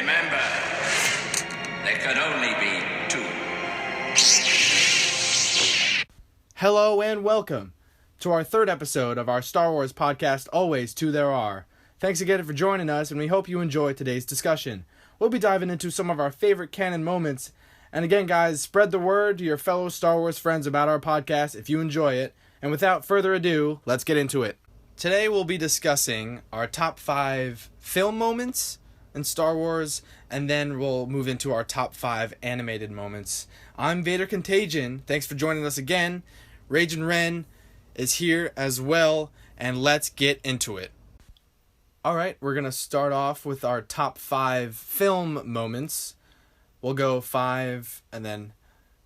Remember, there can only be two. Hello and welcome to our third episode of our Star Wars podcast, Always Two There Are. Thanks again for joining us, and we hope you enjoy today's discussion. We'll be diving into some of our favorite canon moments. And again, guys, spread the word to your fellow Star Wars friends about our podcast if you enjoy it. And without further ado, let's get into it. Today we'll be discussing our top 5 film moments in Star Wars, and then we'll move into our top 5 animated moments. I'm Vader Contagion. Thanks for joining us again. Ragin' Ren is here as well, and let's get into it. Alright, we're going to start off with our top 5 film moments. We'll go 5, and then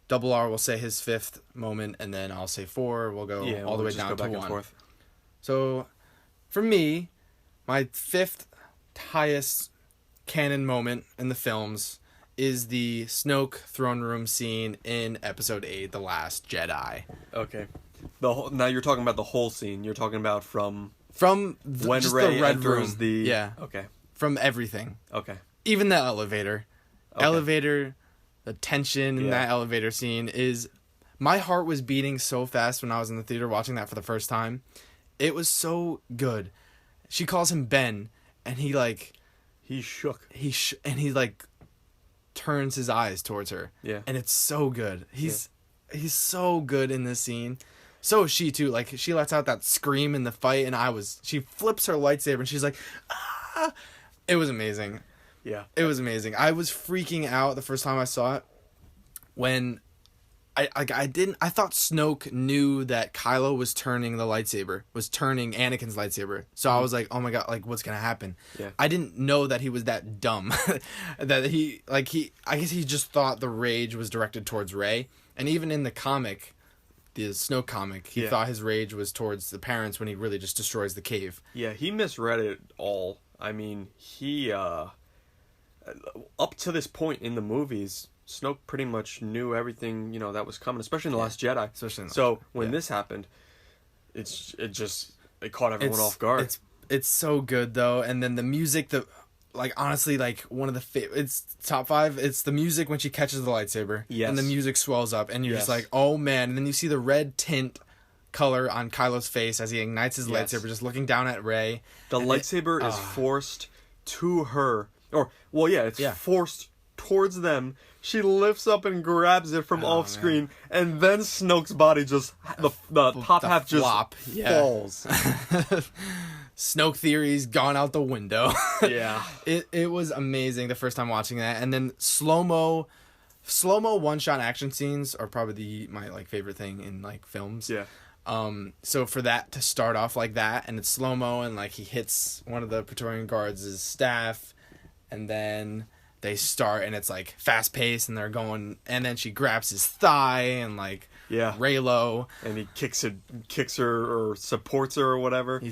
Double R will say his 5th moment, and then I'll say 4. We'll go all the way down to 1. So, for me, my 5th highest canon moment in the films is the Snoke throne room scene in Episode 8, The Last Jedi. Okay. Now you're talking about the whole scene. You're talking about when just Rey the red enters room. Yeah. Okay. From everything. Okay. Even the elevator. Okay. The tension in that elevator scene is... My heart was beating so fast when I was in the theater watching that for the first time. It was so good. She calls him Ben, and he shook. He turns his eyes towards her. Yeah. And it's so good. He's so good in this scene. So is she too. Like, she lets out that scream in the fight, and she flips her lightsaber and she's like, ah! It was amazing. Yeah. It was amazing. I was freaking out the first time I saw it when I thought Snoke knew that Kylo was turning Anakin's lightsaber. So I was like, oh my god, like, what's gonna happen? Yeah. I didn't know that he was that dumb. I guess he just thought the rage was directed towards Rey. And even in the comic, the Snoke comic, he thought his rage was towards the parents when he really just destroys the cave. Yeah, he misread it all. I mean, he, up to this point in the movies, Snoke pretty much knew everything, that was coming, especially in The Last Jedi. When this happened, it caught everyone off guard. It's so good though, and then the music, honestly, one of the it's top 5. It's the music when she catches the lightsaber, and the music swells up, and you're just like, oh man, and then you see the red tint color on Kylo's face as he ignites his lightsaber, just looking down at Rey. The lightsaber is forced to her, it's forced towards them. She lifts up and grabs it from off screen, and then Snoke's body just the top half just falls. Snoke theory's gone out the window. Yeah. It was amazing the first time watching that, and then slow-mo one-shot action scenes are probably my favorite thing in films. Yeah. So for that to start off like that, and it's slow-mo, and he hits one of the Praetorian Guards' staff, and then they start, and it's fast paced, and they're going, and then she grabs his thigh, and Reylo, and he kicks her or supports her or whatever. She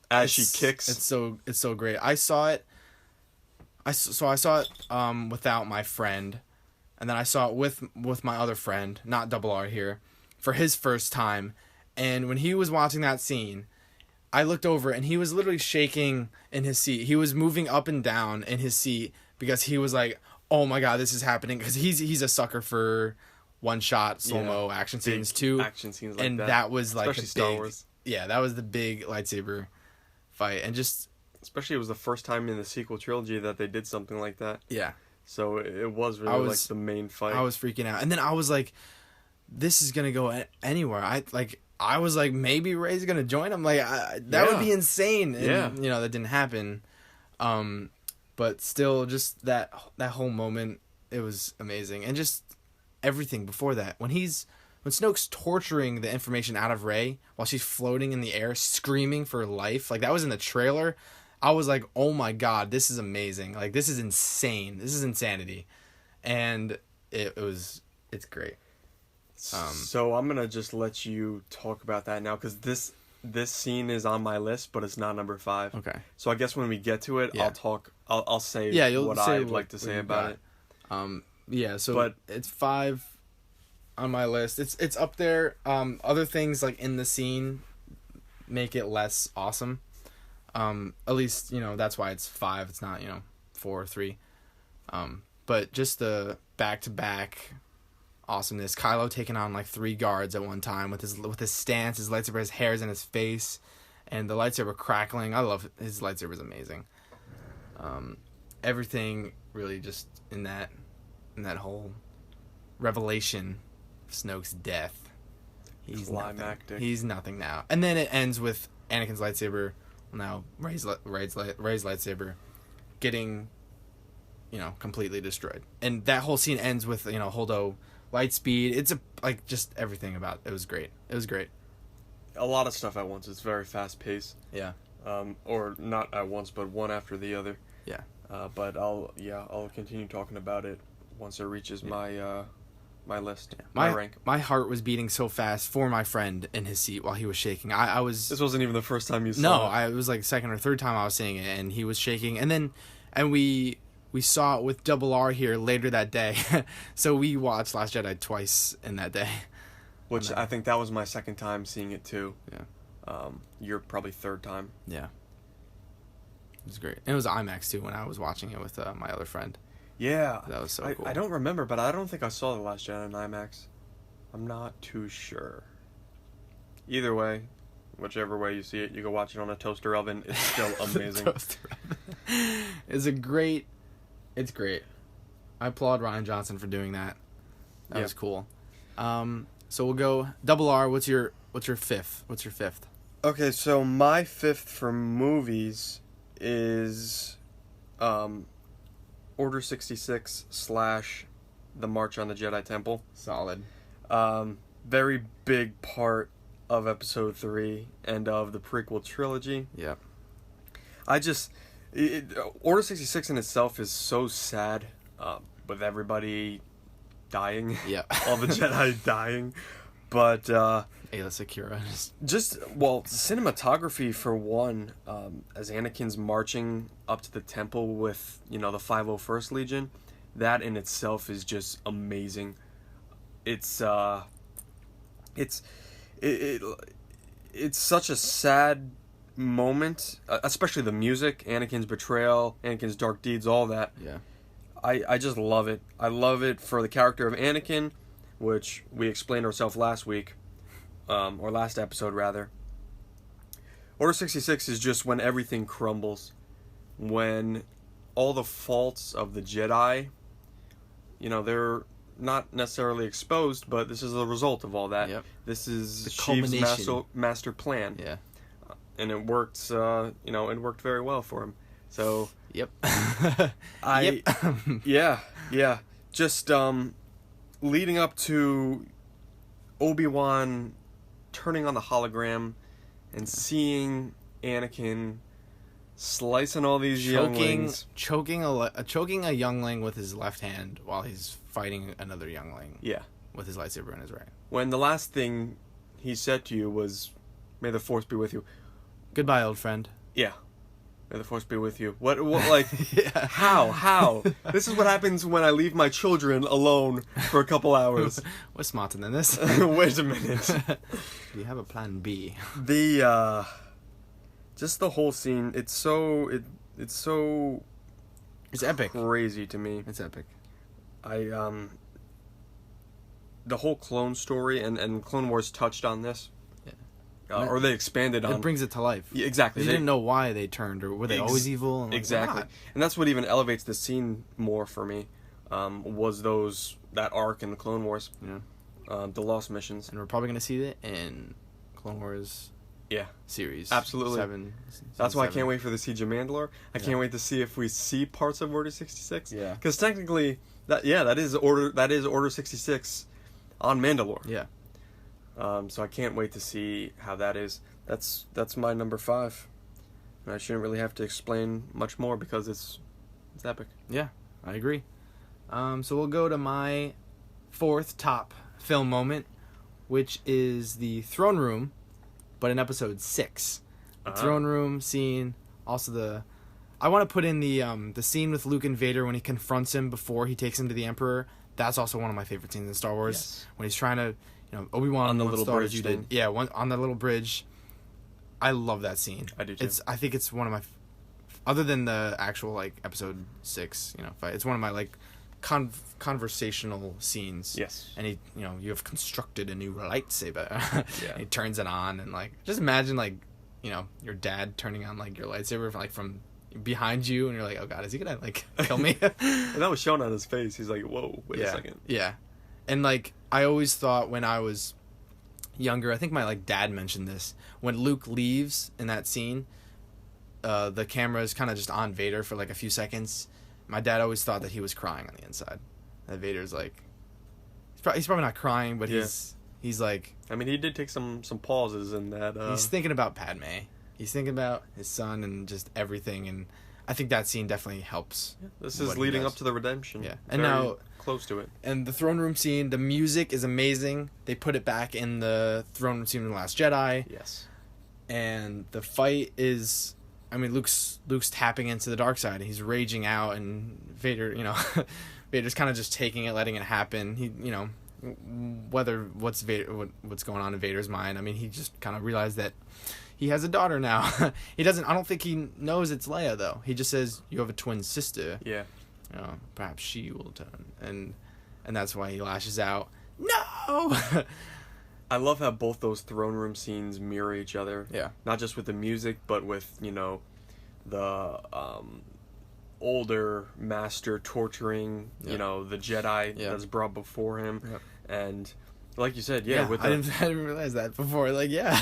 kicks. It's so great. I saw it without my friend, and then I saw it with my other friend, not Double R here, for his first time. And when he was watching that scene, I looked over, and he was literally shaking in his seat. He was moving up and down in his seat because he was like, oh my god, this is happening. Because he's a sucker for one-shot slow-mo action scenes too. Action scenes like and that. That was especially Star Wars. Yeah, that was the big lightsaber fight. And just... Especially it was the first time in the sequel trilogy that they did something like that. Yeah. So it was really the main fight. I was freaking out. And then I was like, this is going to go anywhere. I was like, maybe Rey's going to join him. That would be insane. And, that didn't happen. But still, just that whole moment, it was amazing. And just everything before that. When Snoke's torturing the information out of Rey while she's floating in the air, screaming for life, that was in the trailer. I was like, oh my god, this is amazing. This is insane. This is insanity. And it's great. So I'm going to just let you talk about that now, because this scene is on my list, but it's not number 5. Okay. So I guess when we get to it, I'll say what I'd like to say about it. But it's 5 on my list. It's up there. Other things in the scene make it less awesome. At least, that's why it's 5. It's not, 4 or 3. But just the back-to-back awesomeness. Kylo taking on like 3 guards at one time with his stance, his lightsaber, his hair's in his face, and the lightsaber crackling. I love it. His lightsaber's amazing. Everything really just in that whole revelation of Snoke's death. He's climactic. Nothing. He's nothing now. And then it ends with Anakin's lightsaber, now Rey's lightsaber, getting, completely destroyed. And that whole scene ends with, Holdo light speed. It's just everything about it was great. It was great. A lot of stuff at once. It's very fast paced. Yeah. Or not at once, but one after the other. Yeah. But I'll continue talking about it once it reaches my my list, my rank. My heart was beating so fast for my friend in his seat while he was shaking. I was. This wasn't even the first time you saw it. No, it was like second or third time I was seeing it, and he was shaking. And we saw it with Double R here later that day, so we watched Last Jedi twice in that day. Which I think that was my second time seeing it too. Yeah. You're probably third time. Yeah. It was great. And it was IMAX too when I was watching it with my other friend. Yeah. That was so cool. I don't remember, but I don't think I saw The Last Jedi in IMAX. I'm not too sure. Either way, whichever way you see it, you go watch it on a toaster oven. It's still amazing. It's great. I applaud Rian Johnson for doing that. That was cool. So we'll go Double R. What's your fifth? What's your fifth? Okay, so my fifth for movies is Order 66 / The March on the Jedi Temple. Solid. Very big part of Episode 3 and of the prequel trilogy. Yep. Order 66 in itself is so sad, with everybody dying. Yeah. All the Jedi dying. But Ayla Secura. Cinematography for one, as Anakin's marching up to the temple with, the 501st Legion, that in itself is just amazing. It's such a sad moment, especially the music, Anakin's betrayal, Anakin's dark deeds, all that. Yeah. I just love it. I love it for the character of Anakin, which we explained ourselves last week, or last episode rather. Order 66 is just when everything crumbles, when all the faults of the Jedi, they're not necessarily exposed, but this is the result of all that. Yep. This is the Sheev's master plan. Yeah. And it worked, it worked very well for him. So, yep. Yeah. Just leading up to Obi-Wan turning on the hologram and seeing Anakin slicing all these younglings, choking a youngling with his left hand while he's fighting another youngling. Yeah, with his lightsaber in his right. When the last thing he said to you was, "May the Force be with you." Goodbye, old friend. Yeah. May the Force be with you. What like, yeah. How? This is what happens when I leave my children alone for a couple hours. What's smarter than this? Wait a minute. Do you have a plan B? Just the whole scene, it's epic. Crazy to me. It's epic. The whole clone story and Clone Wars touched on this. Or they expanded on. It brings it to life. Yeah, exactly. They didn't know why they turned, or were they always evil? And exactly. And that's what even elevates the scene more for me, was that arc in the Clone Wars. Yeah. The Lost Missions. And we're probably going to see it in Clone Wars series. Absolutely. That's why I can't wait for the Siege of Mandalore. I can't wait to see if we see parts of Order 66. Yeah. Because technically, that is Order 66 on Mandalore. Yeah. So I can't wait to see how that is. That's my number 5. And I shouldn't really have to explain much more because it's epic. Yeah, I agree. So we'll go to my 4th top film moment, which is the throne room, but in episode 6. The throne room scene, also I want to put in the scene with Luke and Vader when he confronts him before he takes him to the Emperor. That's also one of my favorite scenes in Star Wars. Yes. When he's trying to, Obi-Wan on the little bridge thing. Yeah, on that little bridge. I love that scene. I do too. I think it's one of my other than the actual like episode 6, fight. It's one of my like conversational scenes. Yes. And you have constructed a new lightsaber. Yeah. He turns it on, and like just imagine like your dad turning on like your lightsaber from behind you, and you're like, oh god, is he gonna like kill me? And that was shown on his face. He's like, whoa, wait a second. Yeah. And like I always thought when I was younger, I think my like dad mentioned this, when Luke leaves in that scene, the camera is kind of just on Vader for like a few seconds. My dad always thought that he was crying on the inside. That Vader's like, he's probably not crying, but he's like, I mean, he did take some pauses in that. He's thinking about Padme. He's thinking about his son and just everything, and I think that scene definitely helps. Yeah, this is leading up to the redemption. Yeah, and now close to it. And the throne room scene, the music is amazing. They put it back in the throne room scene in The Last Jedi. Yes. And the fight is, I mean, Luke's tapping into the dark side. He's raging out, and Vader, Vader's kind of just taking it, letting it happen. He, what's going on in Vader's mind. I mean, he just kind of realized that he has a daughter now. I don't think he knows it's Leia, though. He just says, you have a twin sister. Yeah. Perhaps she will turn. And that's why he lashes out. No! I love how both those throne room scenes mirror each other. Yeah. Not just with the music, but with, the older master torturing, the Jedi that's brought before him. Yep. And like you said, with I didn't realize that before. Like, yeah.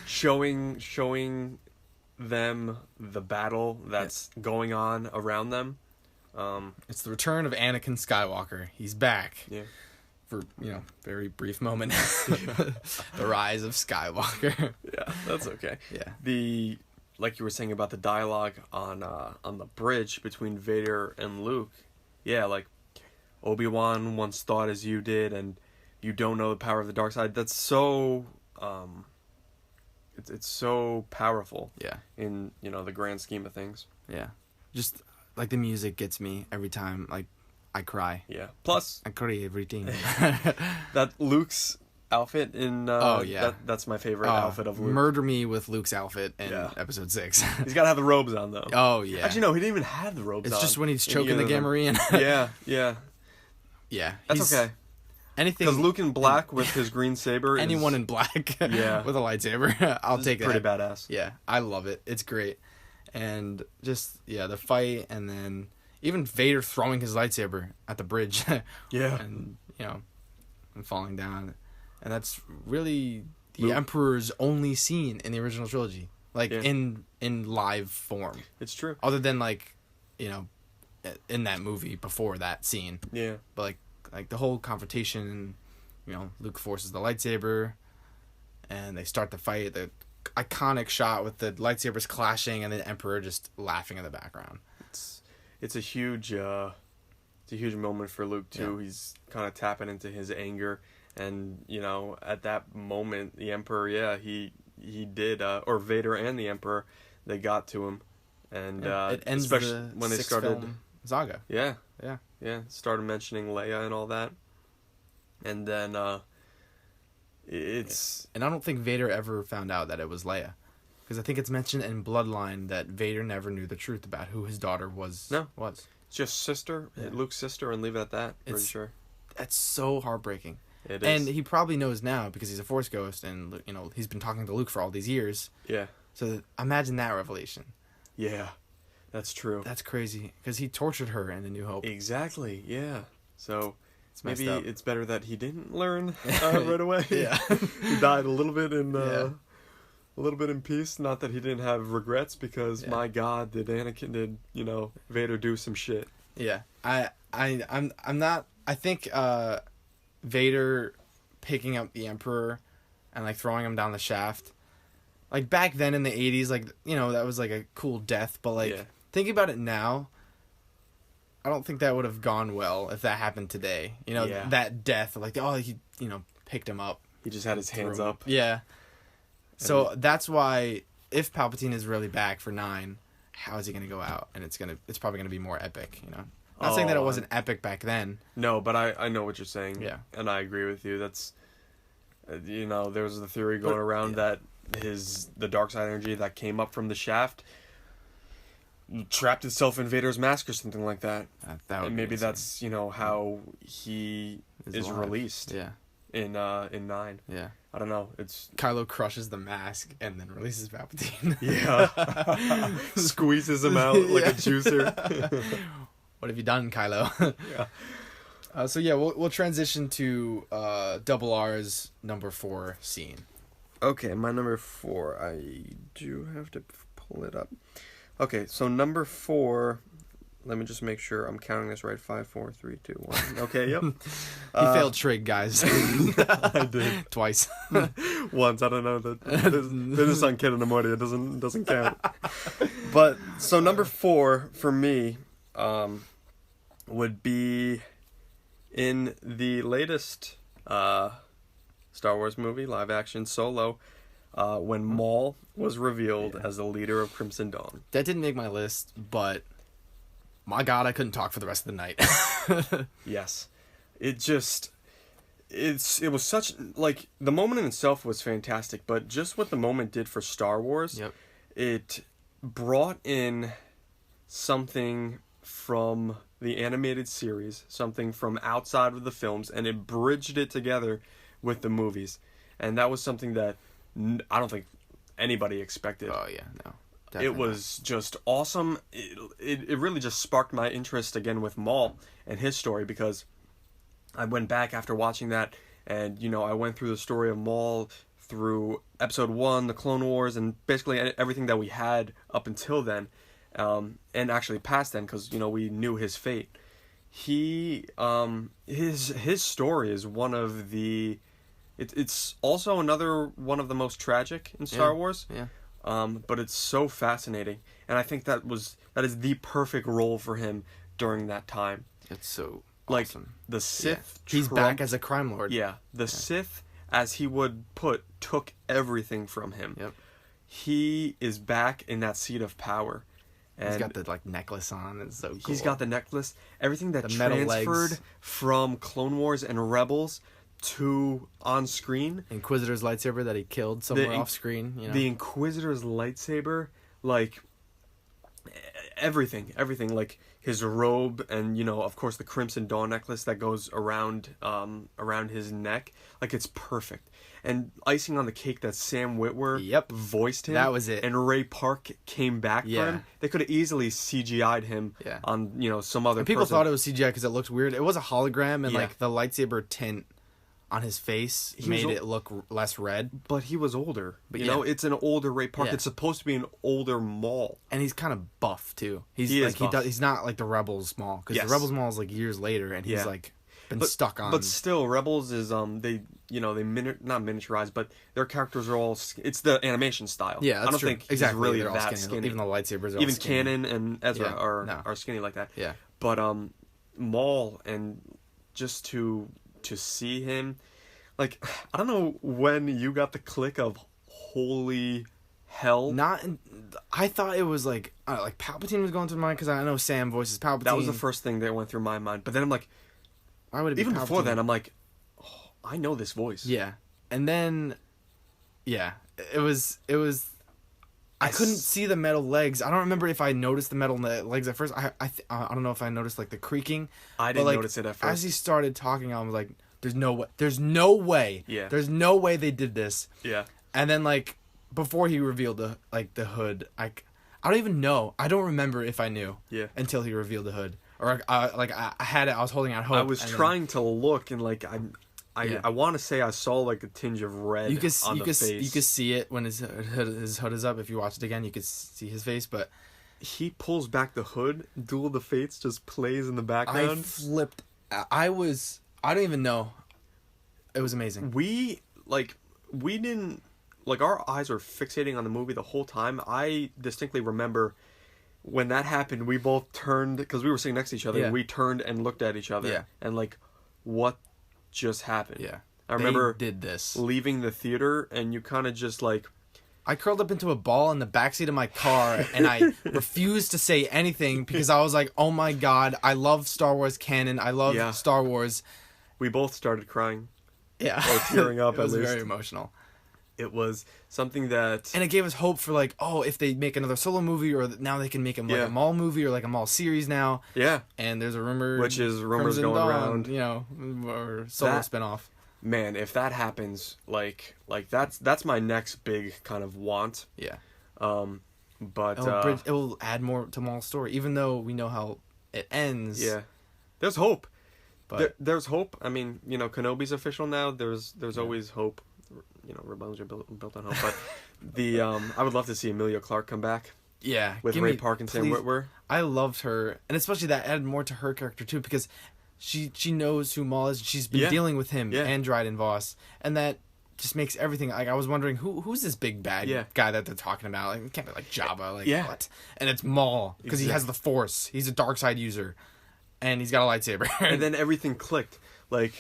showing them the battle that's going on around them. It's the return of Anakin Skywalker. He's back. Yeah. For, very brief moment. The rise of Skywalker. Yeah, that's okay. Yeah. Like you were saying about the dialogue on the bridge between Vader and Luke. Yeah, like Obi-Wan once thought as you did, and you don't know the power of the dark side. That's so it's so powerful. Yeah. In, the grand scheme of things. Yeah. Just like the music gets me every time, like I cry. Yeah. Plus I cry everything. That Luke's outfit in that's my favorite outfit of Luke. Murder me with Luke's outfit in episode 6. He's gotta have the robes on though. Oh yeah. Actually no, he didn't even have the robes on. It's just when he's choking the Gamorrean. Yeah. That's okay. Anything because Luke in black with his green saber. Anyone in black with a lightsaber, I'll take that. Pretty badass. Yeah, I love it. It's great, and just the fight, and then even Vader throwing his lightsaber at the bridge. And and falling down, and that's really the Emperor's only scene in the original trilogy, like in live form. It's true. Other than like, in that movie before that scene. Yeah. But like the whole confrontation, Luke forces the lightsaber, and they start the fight. The iconic shot with the lightsabers clashing, and the Emperor just laughing in the background. It's a huge moment for Luke too. Yeah. He's kind of tapping into his anger, and at that moment, the Emperor, he did, or Vader and the Emperor, they got to him, and it ends especially when they started film saga. Yeah. Started mentioning Leia and all that, and then it's. And I don't think Vader ever found out that it was Leia, because I think it's mentioned in Bloodline that Vader never knew the truth about who his daughter was. No, it's just sister, Luke's sister, and leave it at that. Pretty sure. That's so heartbreaking. It is. And he probably knows now because he's a Force ghost, and he's been talking to Luke for all these years. Yeah. So imagine that revelation. Yeah. That's true. That's crazy, because he tortured her in A New Hope. Exactly, yeah. So maybe it's better that he didn't learn right away. Yeah. He died a little bit in peace. Not that he didn't have regrets, because my God, did Vader do some shit. Yeah. I'm not. I think Vader picking up the Emperor and like throwing him down the shaft, like back then in the 80s, like that was like a cool death, but like thinking about it now, I don't think that would have gone well if that happened today. That death, like he picked him up. He just had his hands up. Yeah. So that's why if Palpatine is really back for 9, how is he going to go out? And it's probably going to be more epic. Not saying that it wasn't epic back then. No, but I know what you're saying. Yeah. And I agree with you. That's there was the theory going around that the dark side energy that came up from the shaft trapped itself in Vader's mask or something like that. That would and maybe be that's, you know, how he is released. Yeah. In 9. Yeah. I don't know. It's Kylo crushes the mask and then releases Palpatine. Yeah. Squeezes him out like a juicer. What have you done, Kylo? Yeah. So yeah, we'll transition to Double R's number 4 scene. Okay, my number 4. I do have to pull it up. Okay, so number 4. Let me just make sure I'm counting this right. 5, 4, 3, 2, 1. Okay, yep. He failed trig, guys. I did Twice. once. I don't know that. This is on Canon It doesn't count. But so number 4 for me would be in the latest Star Wars movie, live action Solo, when Maul was revealed as the leader of Crimson Dawn. That didn't make my list, but my God, I couldn't talk for the rest of the night. Yes. It was such, like, the moment in itself was fantastic, but just what the moment did for Star Wars, Yep. It brought in something from the animated series, something from outside of the films, and it bridged it together with the movies. And that was something that I don't think anybody expected. Oh, yeah, no. It was just awesome. It really just sparked my interest again with Maul and his story, because I went back after watching that, and, you know, I went through the story of Maul through Episode 1, the Clone Wars, and basically everything that we had up until then, and actually past then, because, you know, we knew his fate. His story is one of the... It's also another one of the most tragic in Star Wars. Yeah. But it's so fascinating, and I think that is the perfect role for him during that time. It's so like awesome. The Sith. Yeah. He's back as a crime lord. Yeah, the Sith, as he would put, took everything from him. Yep. He is back in that seat of power. And he's got the necklace on. It's so cool. He's got the necklace. Everything that the metal transferred legs from Clone Wars and Rebels to on screen. Inquisitor's lightsaber that he killed somewhere off screen. You know? The Inquisitor's lightsaber, like everything, like his robe, and, you know, of course, the Crimson Dawn necklace that goes around his neck. Like, it's perfect. And icing on the cake that Sam Witwer voiced him. That was it. And Ray Park came back for him. They could have easily CGI'd him on, you know, some other. And people person. thought it was CGI because it looked weird. It was a hologram, and like the lightsaber tint on his face made it look less red. But he was older. But you know, it's an older Ray Park. Yeah. It's supposed to be an older Maul. And he's kind of buff too. He's he's not like the Rebels Maul, because the Rebels Maul is like years later, and he's like been stuck on. But still, Rebels is not miniaturized, but their characters are all. It's the animation style. Yeah, that's I don't true. think exactly. he's really They're all that skinny. Even the lightsabers are even all skinny. Canon and Ezra are skinny like that. Yeah. But Maul, and just to see him, like, I don't know when you got the click of holy hell. I thought it was like Palpatine was going through my mind, because I know Sam voices Palpatine. That was the first thing that went through my mind. But then I'm like, why would it be even Palpatine? before then, I'm like, oh, I know this voice. Yeah. And then, it was. I couldn't see the metal legs. I don't remember if I noticed the metal legs at first. I don't know if I noticed like the creaking. I didn't notice it at first. As he started talking, I was like, "There's no way. There's no way. Yeah. There's no way they did this." Yeah. And then like before he revealed the hood, I don't even know. I don't remember if I knew. Yeah. Until he revealed the hood, or I had it. I was holding out hope. I was trying to look, and like I want to say I saw like a tinge of red on the face. You could see it when his hood is up. If you watch it again, you could see his face. But he pulls back the hood. Duel of the Fates just plays in the background. I flipped. I don't even know. It was amazing. We didn't, like, our eyes were fixating on the movie the whole time. I distinctly remember when that happened, we both turned, because we were sitting next to each other. Yeah. We turned and looked at each other. Yeah. And like, what just happened? Yeah. I remember they did this. leaving the theater, and you kind of just like, I curled up into a ball in the backseat of my car, and I refused to say anything because I was like, oh my God, I love Star Wars canon. I love Star Wars. We both started crying. Yeah. Or tearing up, it was at least. very emotional. It was something that... And it gave us hope for, like, oh, if they make another solo movie, or now they can make him like a Maul movie or like a Maul series now. Yeah. And there's a rumor... Which is rumors Crimson going Dawn, around. You know, or solo spinoff. Man, if that happens, like that's my next big kind of want. Yeah. But... it will add more to Maul's story, even though we know how it ends. Yeah. There's hope. But there's hope. I mean, you know, Kenobi's official now. There's always hope. You know, rebellions are built on hope. But I would love to see Emilia Clarke come back. Yeah, with Ray Park and Sam Witwer. I loved her, and especially that added more to her character too, because she knows who Maul is. She's been dealing with him and Dryden Voss, and that just makes everything. Like, I was wondering who's this big bad guy that they're talking about. Like, it can't be like Jabba. Like what? And it's Maul because he has the Force. He's a dark side user, and he's got a lightsaber. And then everything clicked. Like,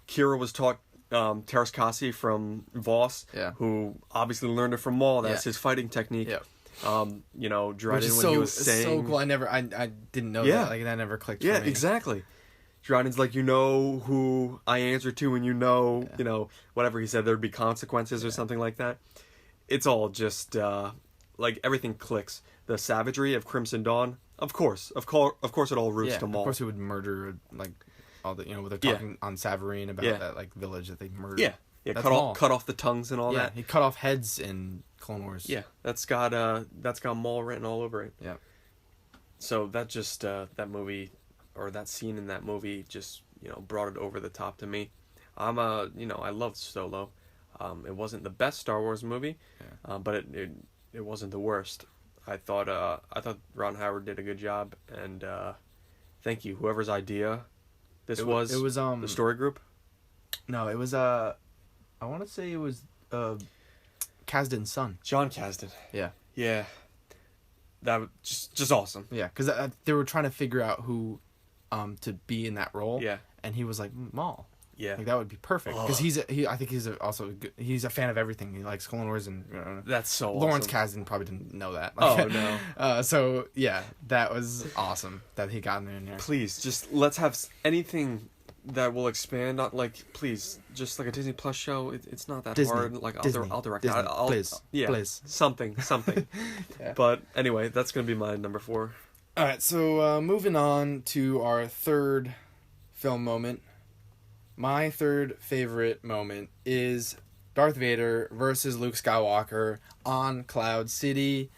Kira was taught Teras Kasi from Voss, who obviously learned it from Maul. That's his fighting technique. Yeah. You know, Dryden when he was saying... so cool. I didn't know that. Like, that never clicked for me. Yeah, exactly. Dryden's like, you know who I answer to, and you know, whatever he said, there'd be consequences or something like that. It's all just, like, everything clicks. The savagery of Crimson Dawn, of course it all roots to Maul. Of course he would murder, like, all the, they're talking on Savareen about that, like, village that they murdered. Yeah, cut off the tongues and all that. He cut off heads in Clone Wars. Yeah, that's got Maul written all over it. Yeah. So that just that movie, or that scene in that movie, just brought it over the top to me. I loved Solo. It wasn't the best Star Wars movie, but it wasn't the worst. I thought Ron Howard did a good job, and thank you, whoever's idea this was. It was the story group. No, it was I want to say it was Kasdan's son. John Kasdan. Yeah. Yeah. That was just awesome. Yeah, because they were trying to figure out who to be in that role. Yeah. And he was like, Maul. Yeah. Like, that would be perfect. Because I think he's a fan of everything. He likes Clone Wars and... That's so Lawrence awesome. Kasdan probably didn't know that. Like, no. So, yeah, that was awesome that he got in there. Please, just let's have anything that will expand on, like, please, just like a Disney Plus show. It's not that Disney. hard. Like, I'll direct Disney. it. Please. Something. Yeah. But anyway, that's gonna be my number 4. All right, so moving on to our third film moment. My third favorite moment is Darth Vader versus Luke Skywalker on Cloud City.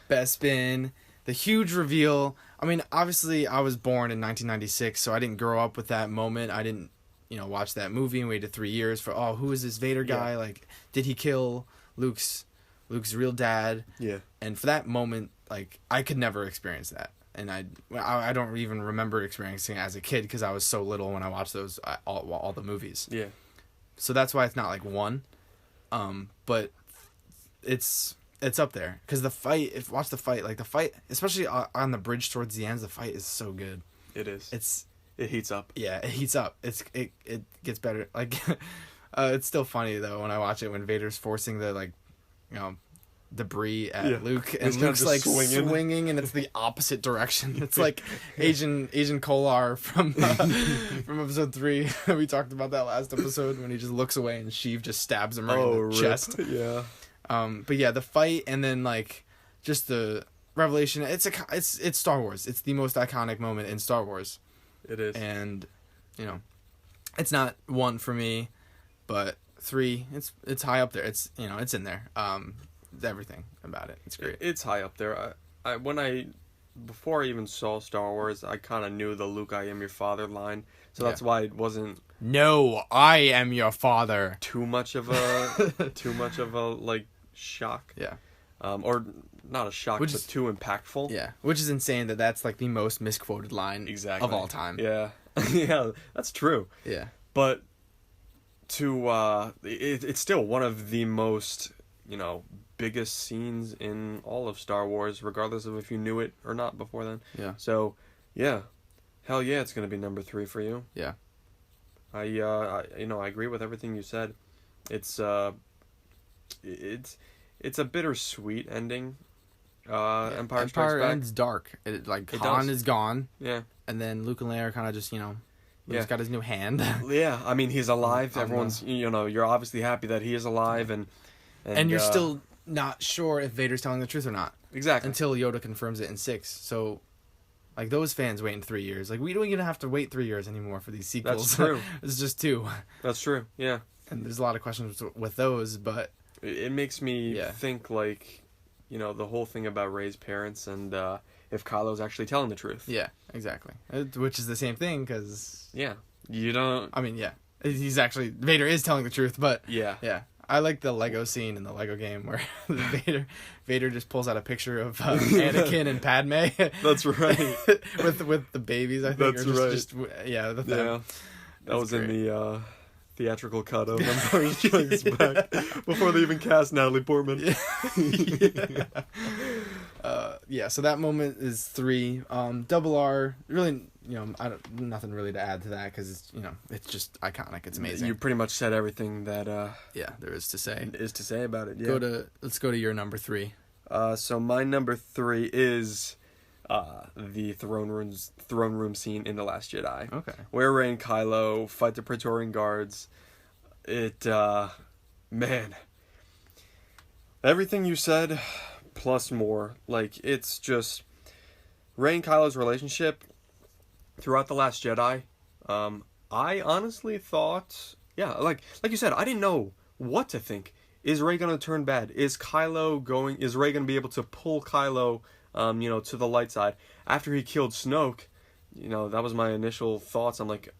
Bespin, the huge reveal. I mean, obviously, I was born in 1996, so I didn't grow up with that moment. I didn't, watch that movie and waited 3 years for, who is this Vader guy? Yeah. Like, did he kill Luke's real dad? Yeah. And for that moment, like, I could never experience that. And I don't even remember experiencing it as a kid because I was so little when I watched those all the movies. Yeah. So that's why it's not like one, but it's up there because the fight. Watch the fight, like the fight, especially on the bridge towards the end. The fight is so good. It is. It heats up. Yeah, it heats up. It gets better. Like, it's still funny though when I watch it when Vader's forcing the debris at Luke, and Luke's like swinging and it's the opposite direction. It's like Agent Kolar from episode 3. We talked about that last episode when he just looks away and Sheev just stabs him right in the chest. Yeah. But yeah, the fight and then like just the revelation. It's Star Wars. It's the most iconic moment in Star Wars. It is. And it's not 1 for me, but 3. It's high up there. It's it's in there. Everything about it. It's great. It's high up there. Before I even saw Star Wars, I kind of knew the Luke, I am your father line. So that's why it wasn't... No, I am your father. Too much of a like shock. Yeah. Or not a shock, but too impactful. Yeah. Which is insane that's like the most misquoted line of all time. Yeah. Yeah, that's true. Yeah. But it's still one of the most, biggest scenes in all of Star Wars, regardless of if you knew it or not before then. Yeah. So, yeah, hell yeah, it's gonna be number 3 for you. Yeah. I agree with everything you said. It's a bittersweet ending. Empire Strikes Back ends dark. Han is gone. Yeah. And then Luke and Leia are kind of just Luke's got his new hand. Yeah, I mean he's alive. Everyone's you're obviously happy that he is alive, and And you're still not sure if Vader's telling the truth or not. Exactly. Until Yoda confirms it in 6. So, like, those fans wait in 3 years. Like, we don't even have to wait 3 years anymore for these sequels. That's true. It's just 2. That's true, yeah. And there's a lot of questions with those, but... It makes me think, like, you know, the whole thing about Rey's parents and if Kylo's actually telling the truth. Yeah, exactly. Which is the same thing, because... Yeah. You don't... I mean, yeah. He's actually... Vader is telling the truth, but... Yeah. Yeah. I like the Lego scene in the Lego game where Vader just pulls out a picture of Anakin and Padme. That's right. with the babies, I think. That's right. That was great. In the theatrical cut of Empire Strikes Back before they even cast Natalie Portman. So that moment is 3. Double R, really, you know, nothing really to add to that because it's, you know, it's just iconic. It's amazing. You pretty much said everything that there is to say. Is to say about it. Yeah. Let's go to your number 3. So my number 3 is the throne room scene in The Last Jedi. Okay. Where Rey and Kylo fight the Praetorian Guards. Man. Everything you said, plus more. Like, it's just... Rey and Kylo's relationship throughout The Last Jedi, I honestly thought... Yeah, like you said, I didn't know what to think. Is Rey going to turn bad? Is Rey going to be able to pull Kylo... to the light side. After he killed Snoke, you know, that was my initial thoughts. I'm like,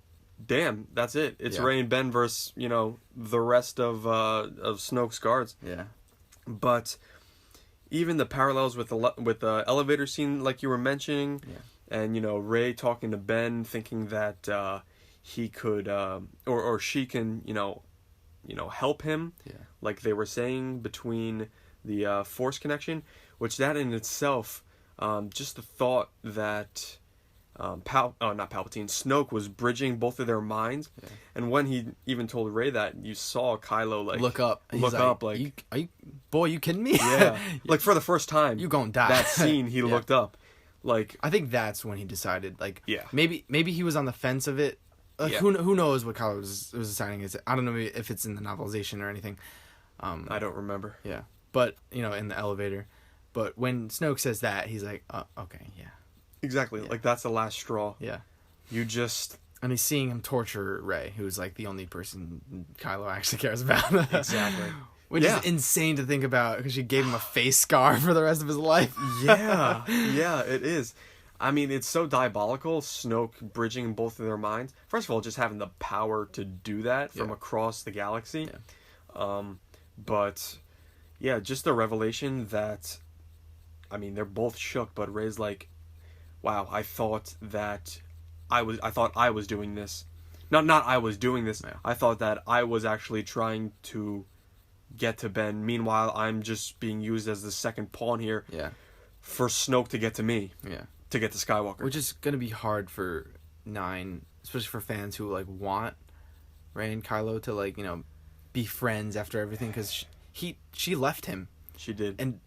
damn, that's it. It's Rey and Ben versus, you know, the rest of Snoke's guards. Yeah. But even the parallels with the elevator scene, like you were mentioning, and, you know, Rey talking to Ben, thinking that he could, or she can, you know, help him, like they were saying, between the Force connection, which that in itself, just the thought that not Palpatine, Snoke was bridging both of their minds, and when he even told Rey that, you saw Kylo like look up, like you kidding me? Yeah, like for the first time, you gonna die. That scene, he looked up, like I think that's when he decided, like maybe he was on the fence of it. Who knows what Kylo was deciding? I don't know if it's in the novelization or anything. I don't remember. Yeah, but you know, in the elevator. But when Snoke says that, he's like, okay, yeah. Exactly. Yeah. Like, that's the last straw. Yeah. You just... And he's seeing him torture Rey, who's, like, the only person Kylo actually cares about. Exactly. Which is insane to think about, because she gave him a face scar for the rest of his life. Yeah. Yeah, it is. I mean, it's so diabolical, Snoke bridging both of their minds. First of all, just having the power to do that from across the galaxy. Yeah. But, yeah, just the revelation that... I mean, they're both shook, but Rey's like, wow, I thought I was doing this. Not I was doing this. Yeah. I thought that I was actually trying to get to Ben. Meanwhile, I'm just being used as the second pawn here. Yeah. For Snoke to get to me. Yeah. To get to Skywalker. Which is going to be hard for 9, especially for fans who, like, want Rey and Kylo to, like, you know, be friends after everything, because she left him. She did. And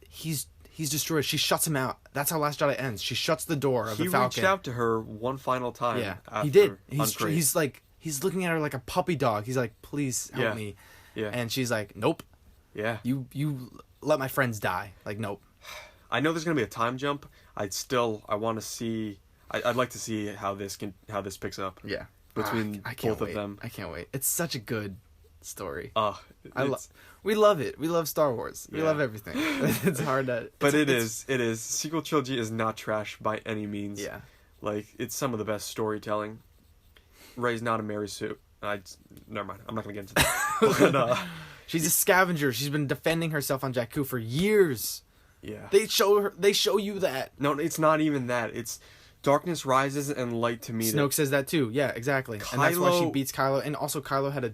he's destroyed. She shuts him out. That's how Last Jedi ends. She shuts the door of the Falcon. He reached out to her one final time. Yeah, he did. He's like, he's looking at her like a puppy dog. He's like, please help me. Yeah. And she's like, nope. Yeah. You let my friends die. Like, nope. I know there's gonna be a time jump. I want to see. I'd like to see how this picks up. Yeah. Between both of them. I can't wait. It's such a good story. We love it. We love Star Wars. We love everything. It's hard to... But it is. Sequel trilogy is not trash by any means. Yeah. Like, it's some of the best storytelling. Rey's not a Mary Sue. Never mind. I'm not going to get into that. But, she's a scavenger. She's been defending herself on Jakku for years. Yeah. They show you that. No, it's not even that. It's darkness rises and light to meet it. Snoke says that too. Yeah, exactly. And that's why she beats Kylo. And also Kylo had a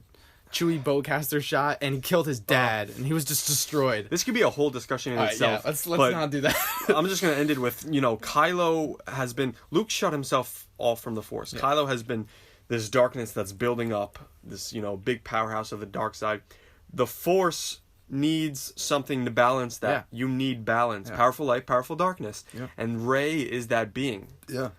Chewie bowcaster shot, and he killed his dad, and he was just destroyed. This could be a whole discussion in itself. Yeah, let's not do that. I'm just going to end it with, you know, Kylo has been... Luke shut himself off from the Force. Yeah. Kylo has been this darkness that's building up, this, you know, big powerhouse of the dark side. The Force needs something to balance that. Yeah. You need balance. Yeah. Powerful light, powerful darkness. Yeah. And Rey is that being. Yeah.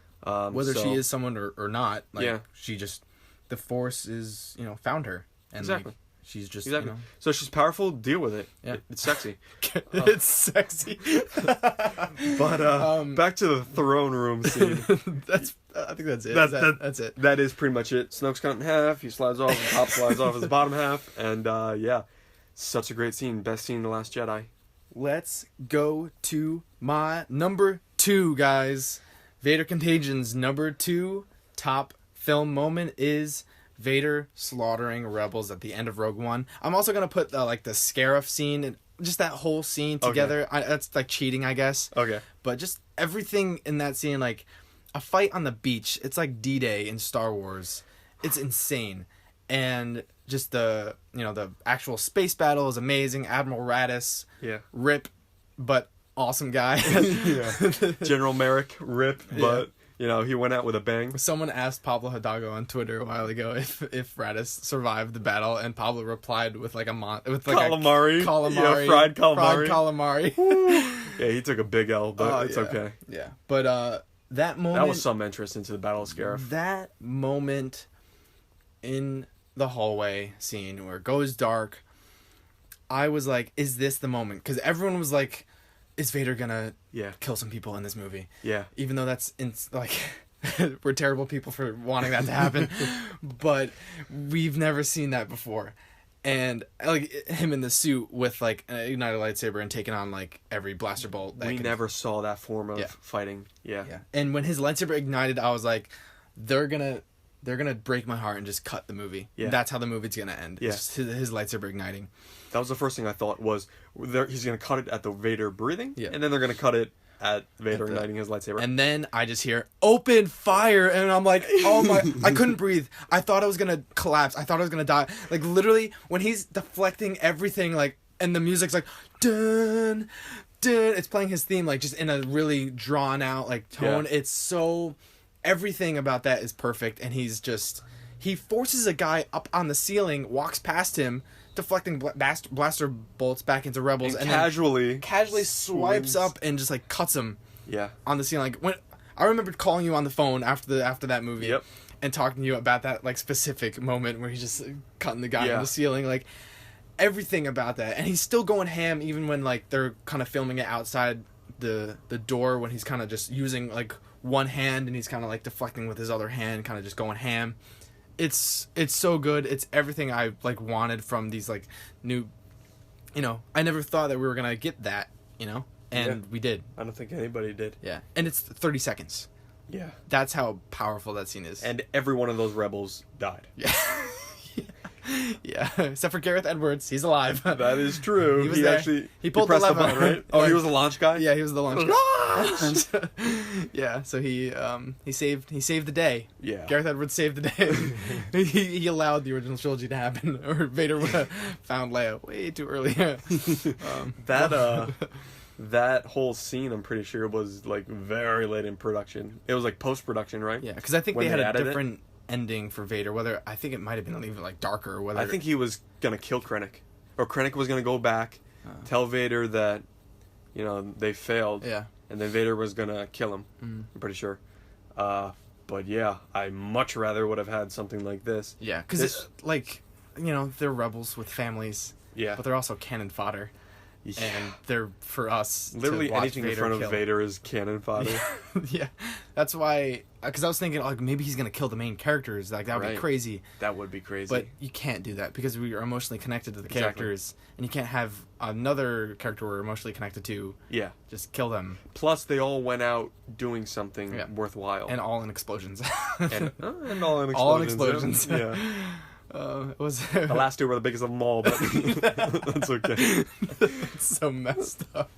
Whether she is someone or not, like, she just... The Force is, you know, found her. And exactly. Like, she's just exactly. So she's powerful. Deal with it. Yeah. It's sexy. It's sexy. But back to the throne room scene. I think that's it. That's it. That is pretty much it. Snoke's cut in half. He slides off. And Pop slides off his bottom half. And yeah, such a great scene. Best scene in The Last Jedi. Let's go to my number 2, guys. Vader Contagion's number 2 top film moment is Vader slaughtering rebels at the end of Rogue One. I'm also gonna put the Scarif scene and just that whole scene together. Okay. That's like cheating, I guess. Okay. But just everything in that scene, like a fight on the beach. It's like D-Day in Star Wars. It's insane, and just the actual space battle is amazing. Admiral Raddus, rip, but awesome guy. General Merrick, rip, but. He went out with a bang. Someone asked Pablo Hidalgo on Twitter a while ago if Raddus survived the battle, and Pablo replied with calamari. Calamari. Yeah, fried calamari. Fried calamari. Yeah, he took a big L, but it's okay. Yeah. But that moment... That was some entrance into the Battle of Scarif. That moment in the hallway scene where it goes dark, I was like, is this the moment? Because everyone was like... Is Vader gonna kill some people in this movie? Yeah. Even though that's we're terrible people for wanting that to happen, but we've never seen that before. And like him in the suit with like an ignited lightsaber and taking on like every blaster bolt. We never saw that form of fighting. Yeah. And when his lightsaber ignited, I was like, they're gonna break my heart and just cut the movie. Yeah. That's how the movie's gonna end. Yeah. It's just his lightsaber igniting. That was the first thing I thought was he's going to cut it at the Vader breathing, and then they're going to cut it at Vader igniting his lightsaber. And then I just hear, open fire, and I'm like, oh my, I couldn't breathe. I thought I was going to collapse. I thought I was going to die. Like, literally, when he's deflecting everything, like, and the music's like, dun, dun, it's playing his theme, like, just in a really drawn out, like, tone. Yeah. It's so, everything about that is perfect, and he forces a guy up on the ceiling, walks past him, deflecting blaster bolts back into rebels, and casually swipes up and just like cuts him on the ceiling. Like, when I remember calling you on the phone after that movie and talking to you about that like specific moment where he's just cutting the guy on the ceiling, like everything about that. And he's still going ham even when like they're kind of filming it outside the door, when he's kind of just using like one hand and he's kind of like deflecting with his other hand, kind of just going ham. It's so good. It's everything I like wanted from these like new, I never thought that we were gonna get that, and we did. I don't think anybody did. Yeah, and it's 30 seconds. Yeah, that's how powerful that scene is. And every one of those rebels died. Yeah. Yeah, except for Gareth Edwards, he's alive. That is true. He actually pulled the lever, right? Oh, he was the launch guy. Yeah, he was the launch guy. Yeah, so he saved the day. Yeah, Gareth Edwards saved the day. he allowed the original trilogy to happen, or Vader would have found Leia way too early. That whole scene, I'm pretty sure, was like very late in production. It was like post production, right? Yeah, because I think they had a different ending for Vader, whether I think it might have been even like darker, or whether I think he was gonna kill Krennic, or Krennic was gonna go back, tell Vader that they failed, and then Vader was gonna kill him. I'm pretty sure, but yeah, I much rather would have had something like this. Yeah, because they're rebels with families, but they're also cannon fodder. Yeah. And they're for us. Literally anything Vader in front of Vader is cannon fodder. Yeah, that's why. Because I was thinking, like, maybe he's gonna kill the main characters. Like, that would be crazy. That would be crazy. But you can't do that because we are emotionally connected to the characters, and you can't have another character we're emotionally connected to. Yeah. Just kill them. Plus, they all went out doing something worthwhile, and all in explosions. and all in explosions. All in explosions. Yeah. It was the last two were the biggest of them all, but that's okay. It's so messed up.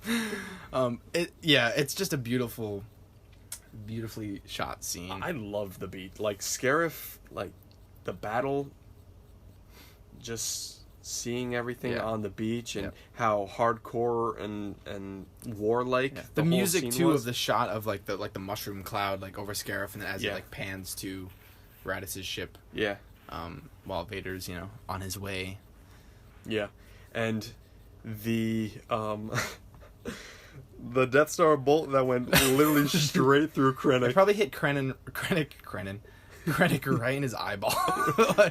It's just a beautifully shot scene. I loved the beat, like Scarif, like the battle, just seeing everything on the beach and how hardcore and warlike the music too was. Of the shot of like the mushroom cloud like over Scarif, and then as it like pans to Raddus's ship. Yeah. While Vader's, on his way. Yeah. And the the Death Star bolt that went literally straight through Krennic. It probably hit Krennic. Krennic right in his eyeball.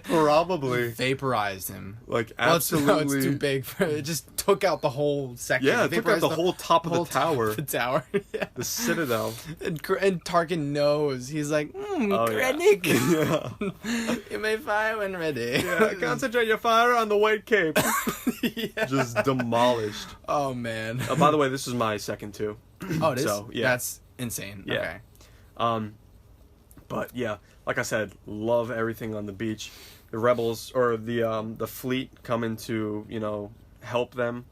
Probably. Vaporized him. Like, absolutely. No, it's too big. It just took out the whole section. Yeah, it took out the whole top of the tower. The tower. Yeah. The Citadel. And Tarkin knows. He's like, Krennic. Yeah. You may fire when ready. Yeah, concentrate your fire on the white cape. Yeah. Just demolished. Oh, man. By the way, this is my second too. Oh, it is? So, yeah. That's insane. Yeah. Okay. But yeah, like I said, love everything on the beach. The rebels or the fleet coming to, you know, help them,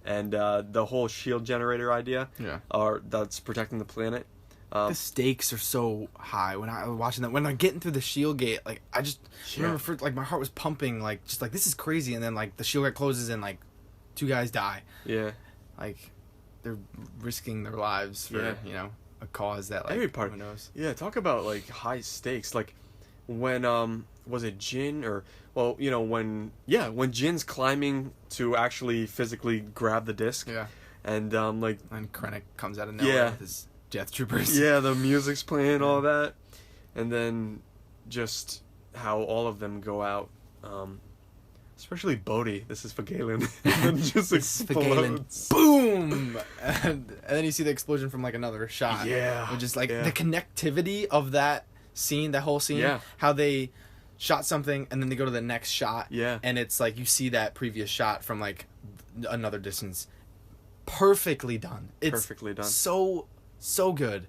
and the whole shield generator idea. Yeah. That's protecting the planet. The stakes are so high when I was watching that. When I'm getting through the shield gate, like I just remember, like my heart was pumping, like just like this is crazy. And then like the shield gate closes and like 2 guys die. Yeah. Like they're risking their lives for you know a cause that like every part. Who knows? Yeah. Talk about like high stakes. Like when was it Jin or you know when Jin's climbing to actually physically grab the disc. Yeah. And like and Krennic comes out of nowhere with his Death Troopers. Yeah, the music's playing, all that. And then just how all of them go out. Especially Bodhi. This is for Galen. And just explodes. Boom! And then you see the explosion from like another shot. Yeah. Which is like the connectivity of that scene, that whole scene. Yeah. How they shot something and then they go to the next shot. Yeah. And it's like you see that previous shot from like another distance. Perfectly done. It's perfectly done. So good.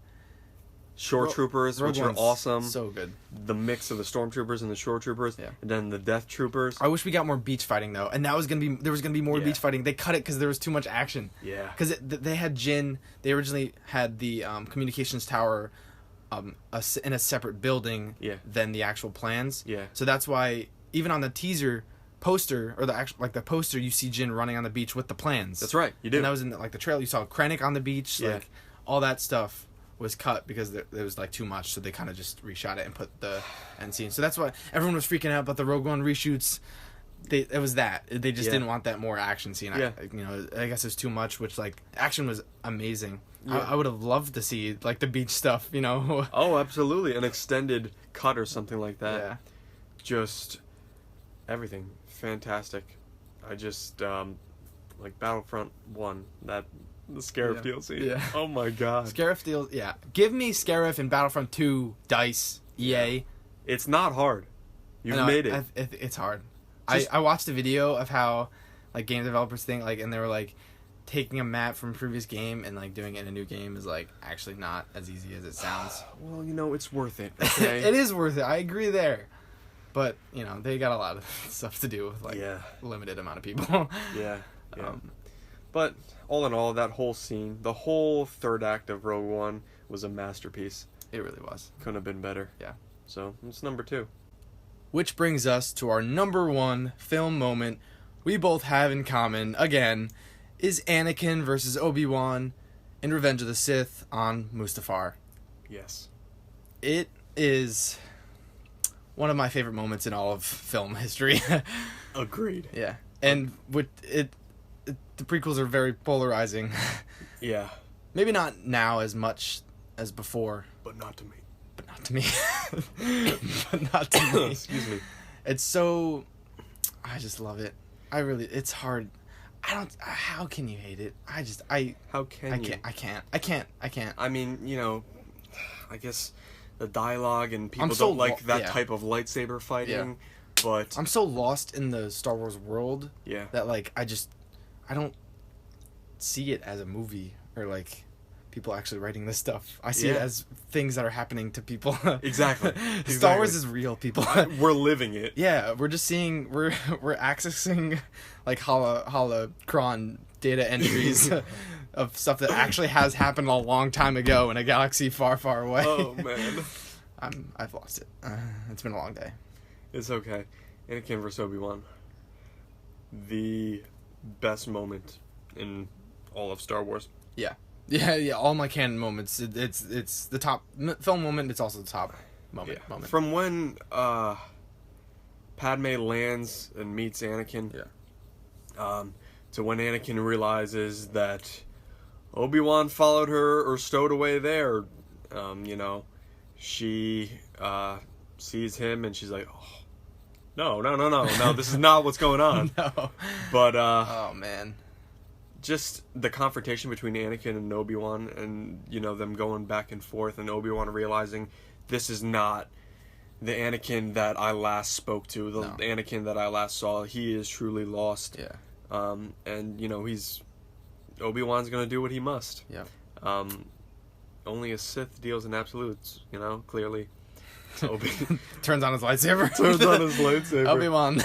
Shore troopers, which are awesome. So good. The mix of the stormtroopers and the shore troopers, and then the death troopers. I wish we got more beach fighting though, and there was gonna be more beach fighting. They cut it because there was too much action. Yeah. Because they had Jin. They originally had the communications tower, in a separate building. Than the actual plans. Yeah. So that's why even on the teaser poster or the actual the poster, you see Jin running on the beach with the plans. That's right. You do. And that was in the trailer. You saw Krennic on the beach. Yeah. Like all that stuff was cut because there was like too much, so they kind of just reshot it and put the end scene. So that's why everyone was freaking out about the Rogue One reshoots. They just didn't want that more action scene. Yeah. I guess it's too much. Which like action was amazing. Yeah. I would have loved to see like the beach stuff. You know. Oh, absolutely, an extended cut or something like that. Yeah. Just everything fantastic. I just like Battlefront 1 the Scarif DLC. Yeah. Oh my god. Scarif DLC. Yeah. Give me Scarif in Battlefront 2. DICE. EA. Yeah. It's not hard. You've made it. It's hard. I watched a video of how like game developers think like, and they were like taking a map from a previous game and like doing it in a new game is like actually not as easy as it sounds. Well, you know, it's worth it. Okay? It is worth it. I agree there. But, you know, they got a lot of stuff to do with like limited amount of people. Yeah. But all in all, that whole scene, the whole third act of Rogue One was a masterpiece. It really was. Couldn't have been better. Yeah. So, it's number 2. Which brings us to our number 1 film moment we both have in common, again, is Anakin versus Obi-Wan in Revenge of the Sith on Mustafar. Yes. It is one of my favorite moments in all of film history. Agreed. Yeah. And the prequels are very polarizing. Yeah. Maybe not now as much as before. But not to me. But not to me. Excuse me. It's so... I just love it. It's hard. How can you hate it? How can you? I can't. I mean, you know, I guess the dialogue and people don't like that type of lightsaber fighting. Yeah. But I'm so lost in the Star Wars world that like I don't see it as a movie or like people actually writing this stuff. I see it as things that are happening to people. Exactly. Star Wars is real, people. We're living it. Yeah, we're accessing like holocron data entries of stuff that actually has happened a long time ago in a galaxy far, far away. Oh man. I've lost it. It's been a long day. It's okay. Anakin vs. Obi-Wan. The best moment in all of Star Wars. Yeah. All my canon moments. It's the top film moment. It's also the top moment. From when Padme lands and meets Anakin. Yeah. To when Anakin realizes that Obi-Wan followed her or stowed away there. You know, she sees him, and she's like, oh, no, this is not what's going on. No. But, oh, man. Just the confrontation between Anakin and Obi-Wan, and, you know, them going back and forth, and Obi-Wan realizing this is not the Anakin that I last spoke to, the Anakin that I last saw. He is truly lost. Yeah. And, you know, Obi-Wan's gonna do what he must. Yeah. Only a Sith deals in absolutes, you know, clearly. Turns on his lightsaber. Obi-Wan.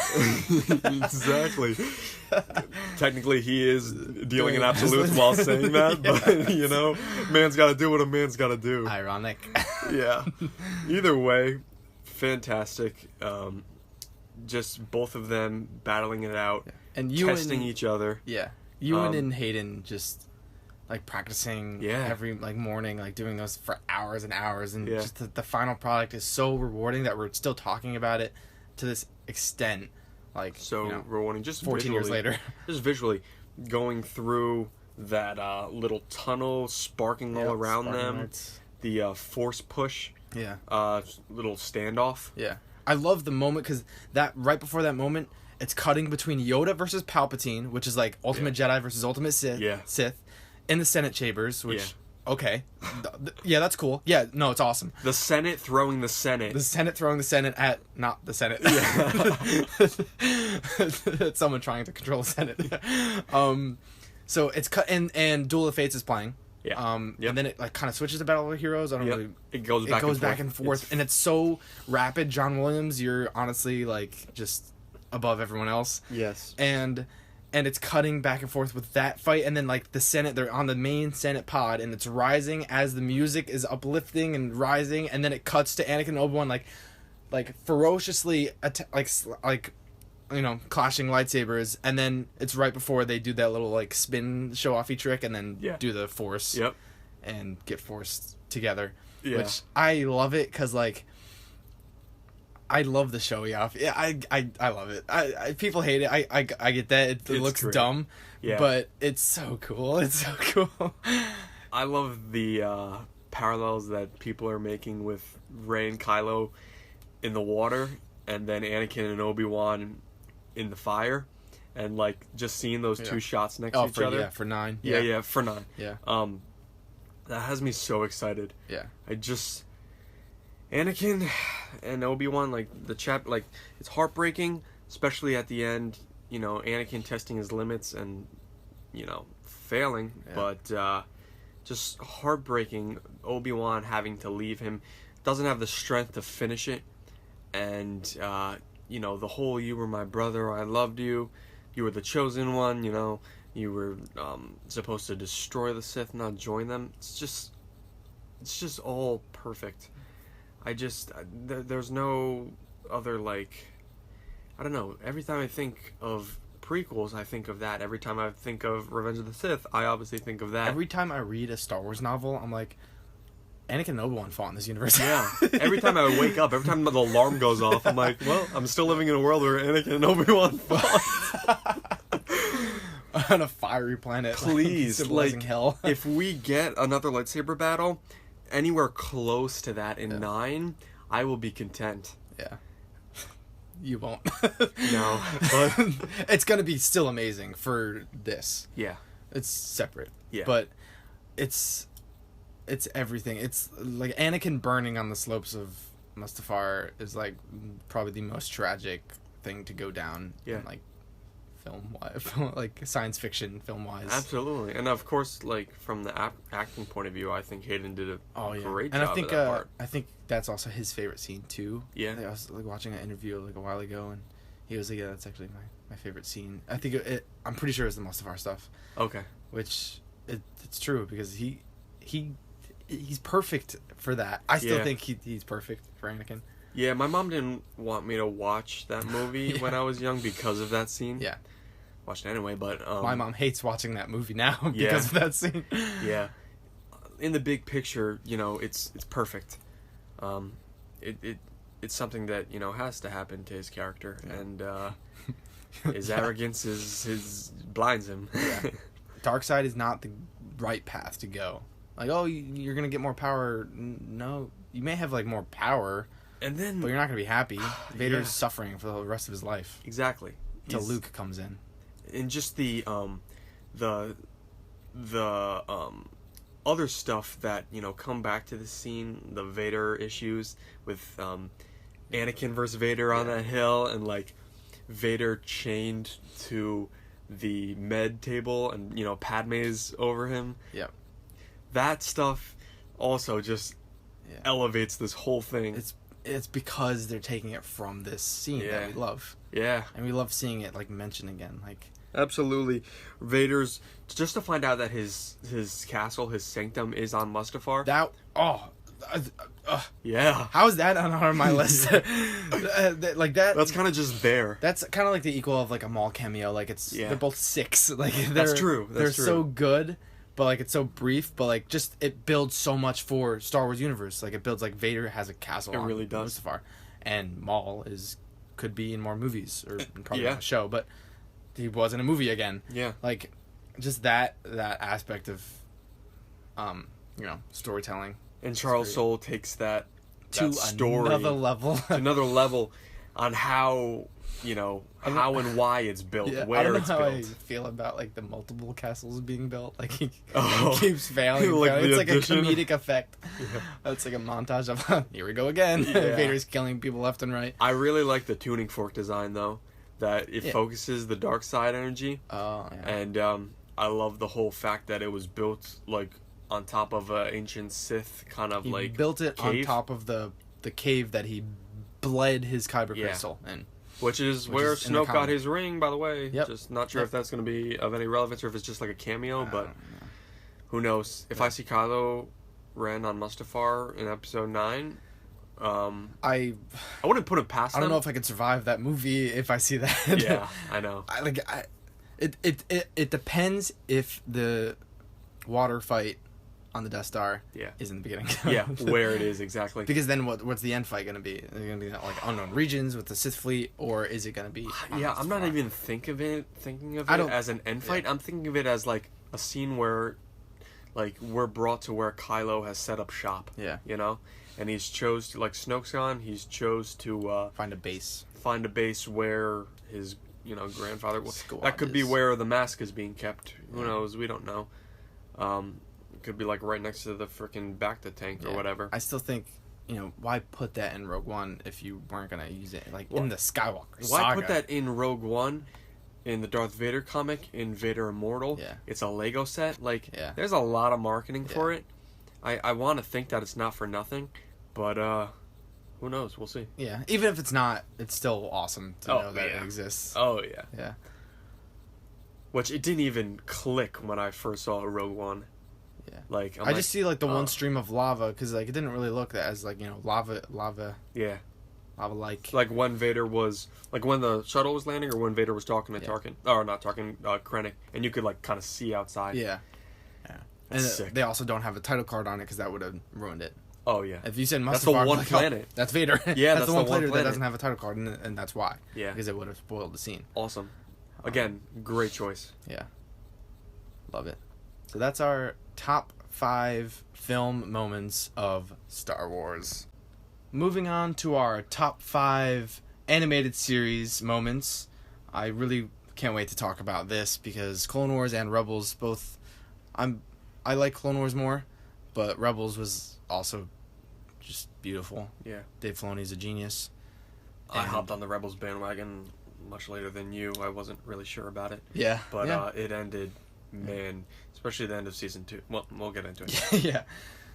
Exactly. Technically, he is dealing in absolutes while saying that, but, you know, man's got to do what a man's got to do. Ironic. Yeah. Either way, fantastic. Just both of them battling it out, and testing each other. Yeah. Ewan and Hayden just like practicing every like morning, like doing those for hours and hours, and just the final product is so rewarding that we're still talking about it to this extent. Like, so, you know, rewarding. Just 14 years later. Just visually going through that little tunnel, sparking all around them. Lights. The force push. Yeah. Little standoff. Yeah. I love the moment because that right before that moment, it's cutting between Yoda versus Palpatine, which is like Ultimate Jedi versus Ultimate Sith, in the Senate chambers, which, okay. Yeah, that's cool. Yeah, no, it's awesome. The Senate throwing the Senate. The Senate throwing the Senate at, not the Senate. Yeah. It's someone trying to control the Senate. So it's cut, and Duel of Fates is playing. Yeah. And then it like kind of switches to Battle of the Heroes. I don't really. It goes back and forth. And it's so rapid. John Williams, you're honestly like just above everyone else. Yes. And it's cutting back and forth with that fight, and then like the Senate, they're on the main Senate pod, and it's rising as the music is uplifting and rising, and then it cuts to Anakin and Obi-Wan like ferociously like you know, clashing lightsabers, and then it's right before they do that little like spin show-offy trick, and then do the Force, and get forced together, which I love it because like. I love the showy off. Yeah, I love it. I people hate it. I get that. It looks great. Dumb, but it's so cool. It's so cool. I love the parallels that people are making with Rey and Kylo in the water, and then Anakin and Obi-Wan in the fire, and like just seeing those two shots next to each other. Yeah, for 9. Yeah, for 9. Yeah. That has me so excited. Yeah. Anakin and Obi-Wan, like, like, it's heartbreaking, especially at the end, you know, Anakin testing his limits and, you know, failing, but, just heartbreaking, Obi-Wan having to leave him, doesn't have the strength to finish it, and, you know, the whole, you were my brother, I loved you, you were the chosen one, you know, you were, supposed to destroy the Sith, not join them, it's just all perfect. There's no other, like, I don't know, every time I think of prequels, I think of that. Every time I think of Revenge of the Sith, I obviously think of that. Every time I read a Star Wars novel, I'm like, Anakin and Obi-Wan fought in this universe. Yeah. Every time I wake up, every time the alarm goes off, I'm like, well, I'm still living in a world where Anakin and Obi-Wan fought. On a fiery planet. Please, symbolizing hell. If we get another lightsaber battle anywhere close to that in 9, I will be content. Yeah. You won't. No, but it's gonna be still amazing for this. Yeah. It's separate. Yeah. But it's everything. It's like Anakin burning on the slopes of Mustafar is like probably the most tragic thing to go down in like like science fiction film wise. Absolutely. And of course, like from the acting point of view, I think Hayden did a great job. And I think of that part. I think that's also his favorite scene too. Yeah. I was like watching an interview like a while ago, and he was like, "Yeah, that's actually my favorite scene." I think I'm pretty sure it's the Mustafar stuff. Okay. Which it's true because he's perfect for that. I still think he's perfect for Anakin. Yeah, my mom didn't want me to watch that movie when I was young because of that scene. Yeah. Watched it anyway, but my mom hates watching that movie now because of that scene. Yeah. In the big picture, you know, it's perfect. It's something that, you know, has to happen to his character, and his arrogance is blinds him. Yeah. Dark side is not the right path to go. Like, oh, you're gonna get more power. No, you may have like more power, And then, but you're not gonna be happy. Vader's suffering for the rest of his life. Exactly. Until Luke comes in. And just the other stuff that, you know, come back to the scene, the Vader issues with Anakin versus Vader on that hill, and like Vader chained to the med table, and you know Padme's over him. Yep. That stuff also just elevates this whole thing. It's because they're taking it from this scene that we love. Yeah. And we love seeing it like mentioned again. Like absolutely. Vader's just to find out that his castle, his sanctum is on Mustafar. Yeah. How is that not on my list? Like that. That's kind of just there. That's kind of like the equal of like a Maul cameo. Like they're both 6. Like that's true. They're so good, but like it's so brief. But like just it builds so much for Star Wars universe. Like it builds like Vader has a castle. It really does. Mustafar, and Maul could be in more movies or probably on a show, but he was in a movie again. Yeah. Like just that aspect of storytelling. And Charles Soule takes that story another level. to another level on how, you know, how and why it's built, where it's built. I don't know how I feel about like the multiple castles being built. Like he keeps failing. Like it's like a comedic effect. Yeah. It's like a montage of here we go again. Yeah. Vader's killing people left and right. I really like the tuning fork design though, that it focuses the dark side energy. Oh yeah. And I love the whole fact that it was built like on top of an ancient Sith kind of he built it cave. On top of the cave that he bled his kyber crystal in. Which is where Snoke got his ring, by the way. Yep. Just not sure if that's going to be of any relevance or if it's just like a cameo, but who knows. If I see Kylo Ren on Mustafar in Episode 9, I wouldn't put it past them. I don't know if I could survive that movie if I see that. Yeah, I know. It depends if the water fight on the Death Star is in the beginning. Yeah, where it is exactly. Because then what's the end fight going to be? Is it going to be like unknown regions with the Sith fleet, or is it going to be... I'm not even thinking of it as an end fight. I'm thinking of it as like a scene where like we're brought to where Kylo has set up shop. Yeah. You know? And he's chose to, like Snoke's gone, he's chose to... find a base. Find a base where his, you know, grandfather... That could be where the mask is being kept. Who knows? We don't know. Could be like right next to the freaking Bacta tank or whatever. I still think, you know, why put that in Rogue One if you weren't gonna use it like in the Skywalker saga? Why put that in Rogue One, in the Darth Vader comic, in Vader Immortal? Yeah. It's a Lego set. Like, there's a lot of marketing for it. I want to think that it's not for nothing, but who knows? We'll see. Yeah, even if it's not, it's still awesome to know that it exists. Oh yeah. Yeah. Which it didn't even click when I first saw Rogue One. Yeah. Like I just see like the one stream of lava because like it didn't really look as like, you know, lava. Yeah. Lava like. Like when Vader was like when the shuttle was landing or when Vader was talking to Tarkin or not Tarkin, Krennic, and you could like kind of see outside. Yeah. Yeah. That's sick. They also don't have a title card on it because that would have ruined it. Oh yeah. If you said Mustafar, that's the one planet. That's Vader. Yeah, that's the one planet that doesn't have a title card, and that's why. Yeah. Because it would have spoiled the scene. Awesome. Again, great choice. Yeah. Love it. So that's our top 5 film moments of Star Wars. Moving on to our top 5 animated series moments. I really can't wait to talk about this because Clone Wars and Rebels both... I like Clone Wars more, but Rebels was also just beautiful. Yeah. Dave Filoni's a genius. I hopped on the Rebels bandwagon much later than you. I wasn't really sure about it. Yeah. But it ended, man, especially the end of season 2. Well, we'll get into it. Yeah.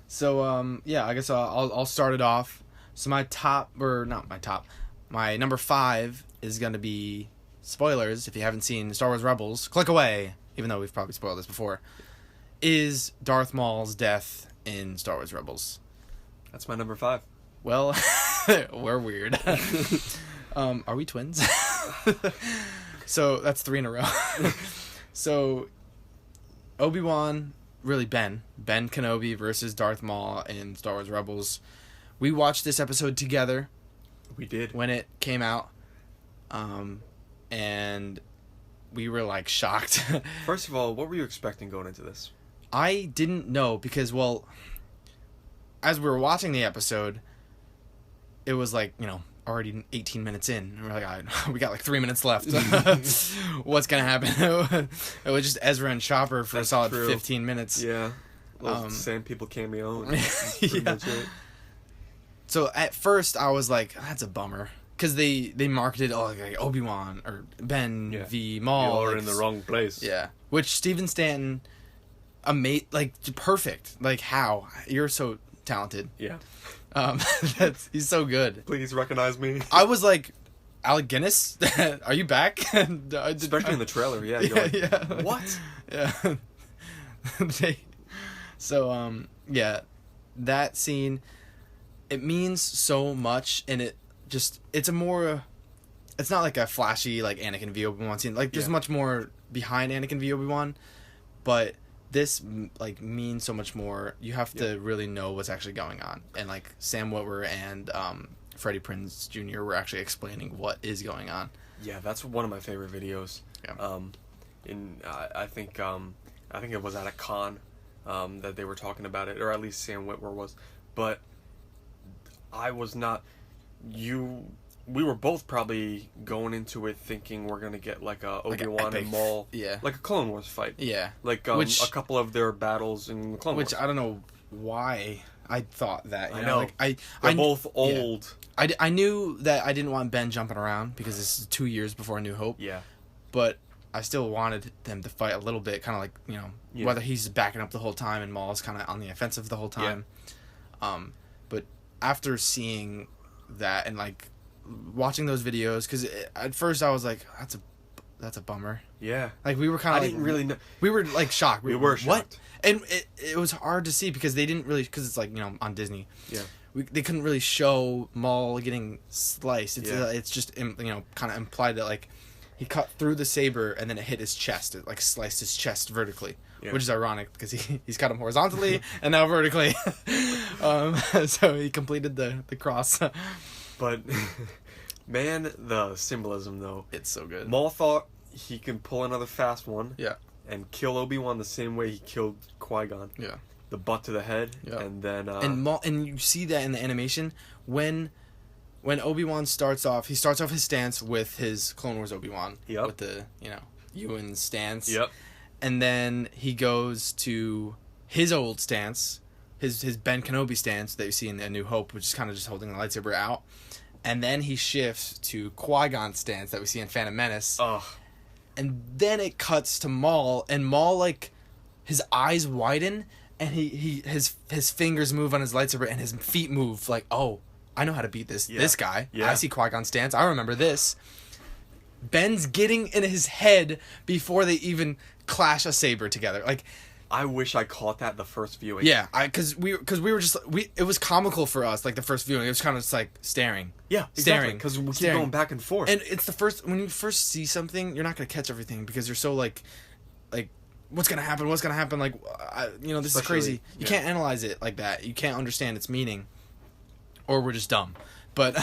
So, I guess I'll start it off. So my number 5 is going to be, spoilers, if you haven't seen Star Wars Rebels, click away, even though we've probably spoiled this before, is Darth Maul's death in Star Wars Rebels. That's my number 5. Well, we're weird. Are we twins? So that's 3 in a row. So Obi-Wan, really Ben Kenobi versus Darth Maul in Star Wars Rebels. We watched this episode together. We did. When it came out. And we were like shocked. First of all, what were you expecting going into this? I didn't know because, well, as we were watching the episode, it was like, already 18 minutes in, and we're like, we got like 3 minutes left. What's gonna happen? It was just Ezra and Chopper for a solid 15 minutes. Yeah. Sand People cameo. Yeah. So at first I was like, that's a bummer. Because they marketed, like Obi-Wan or Ben v. Maul. You're in the wrong place. Yeah. Which Steven Stanton, perfect. Like, how? You're so talented. Yeah. He's so good. Please recognize me. I was like, Alec Guinness, are you back? Especially in the trailer, yeah. You're like, yeah. What? Yeah. Yeah, that scene, it means so much, and it's not like a flashy, like, Anakin v. Obi-Wan scene. Like, there's much more behind Anakin v. Obi-Wan, but this, like, means so much more. You have to really know what's actually going on. And, like, Sam Witwer and Freddie Prinze Jr. were actually explaining what is going on. Yeah, that's one of my favorite videos. Yeah. I think it was at a con that they were talking about it, or at least Sam Witwer was. But I was not... We were both probably going into it thinking we're going to get like a Obi-Wan and Maul, like a Clone Wars fight. Yeah. Like a couple of their battles in the Clone Wars. Which I don't know why I thought that. I know. Like, They're both old. Yeah. I knew that I didn't want Ben jumping around because this is 2 years before A New Hope. Yeah. But I still wanted them to fight a little bit, kind of like, whether he's backing up the whole time and Maul's kind of on the offensive the whole time. Yeah. But after seeing that and, like, watching those videos, because at first I was like, that's a bummer. Yeah. Like, we were kind of I didn't really know. We were, like, shocked. We were shocked. What? And it was hard to see because they didn't really, because it's, like, on Disney. Yeah. They couldn't really show Maul getting sliced. It's just, kind of implied that, like, he cut through the saber and then it hit his chest. It, like, sliced his chest vertically. Yeah. Which is ironic because he's cut him horizontally and now vertically. So he completed the cross. But, man, the symbolism, though. It's so good. Maul thought he can pull another fast one. Yeah. And kill Obi-Wan the same way he killed Qui-Gon. Yeah. The butt to the head. Yeah. And then... And you see that in the animation when Obi-Wan starts off his stance with his Clone Wars Obi-Wan. Yep. With the, Ewan stance. Yep. And then he goes to his old stance, his Ben Kenobi stance that you see in A New Hope, which is kind of just holding the lightsaber out. And then he shifts to Qui-Gon's stance that we see in Phantom Menace. Ugh. And then it cuts to Maul, and Maul, like, his eyes widen, and his fingers move on his lightsaber, and his feet move, like, oh, I know how to beat this guy. Yeah. I see Qui-Gon's stance. I remember this. Ben's getting in his head before they even clash a saber together. Like, I wish I caught that the first viewing. Yeah, because we were just it was comical for us, like the first viewing. It was kind of just like staring. Yeah, exactly. Because we keep going back and forth. And it's when you first see something, you're not gonna catch everything because you're so like what's gonna happen? What's gonna happen? Like, this is crazy. You can't analyze it like that. You can't understand its meaning, or we're just dumb. But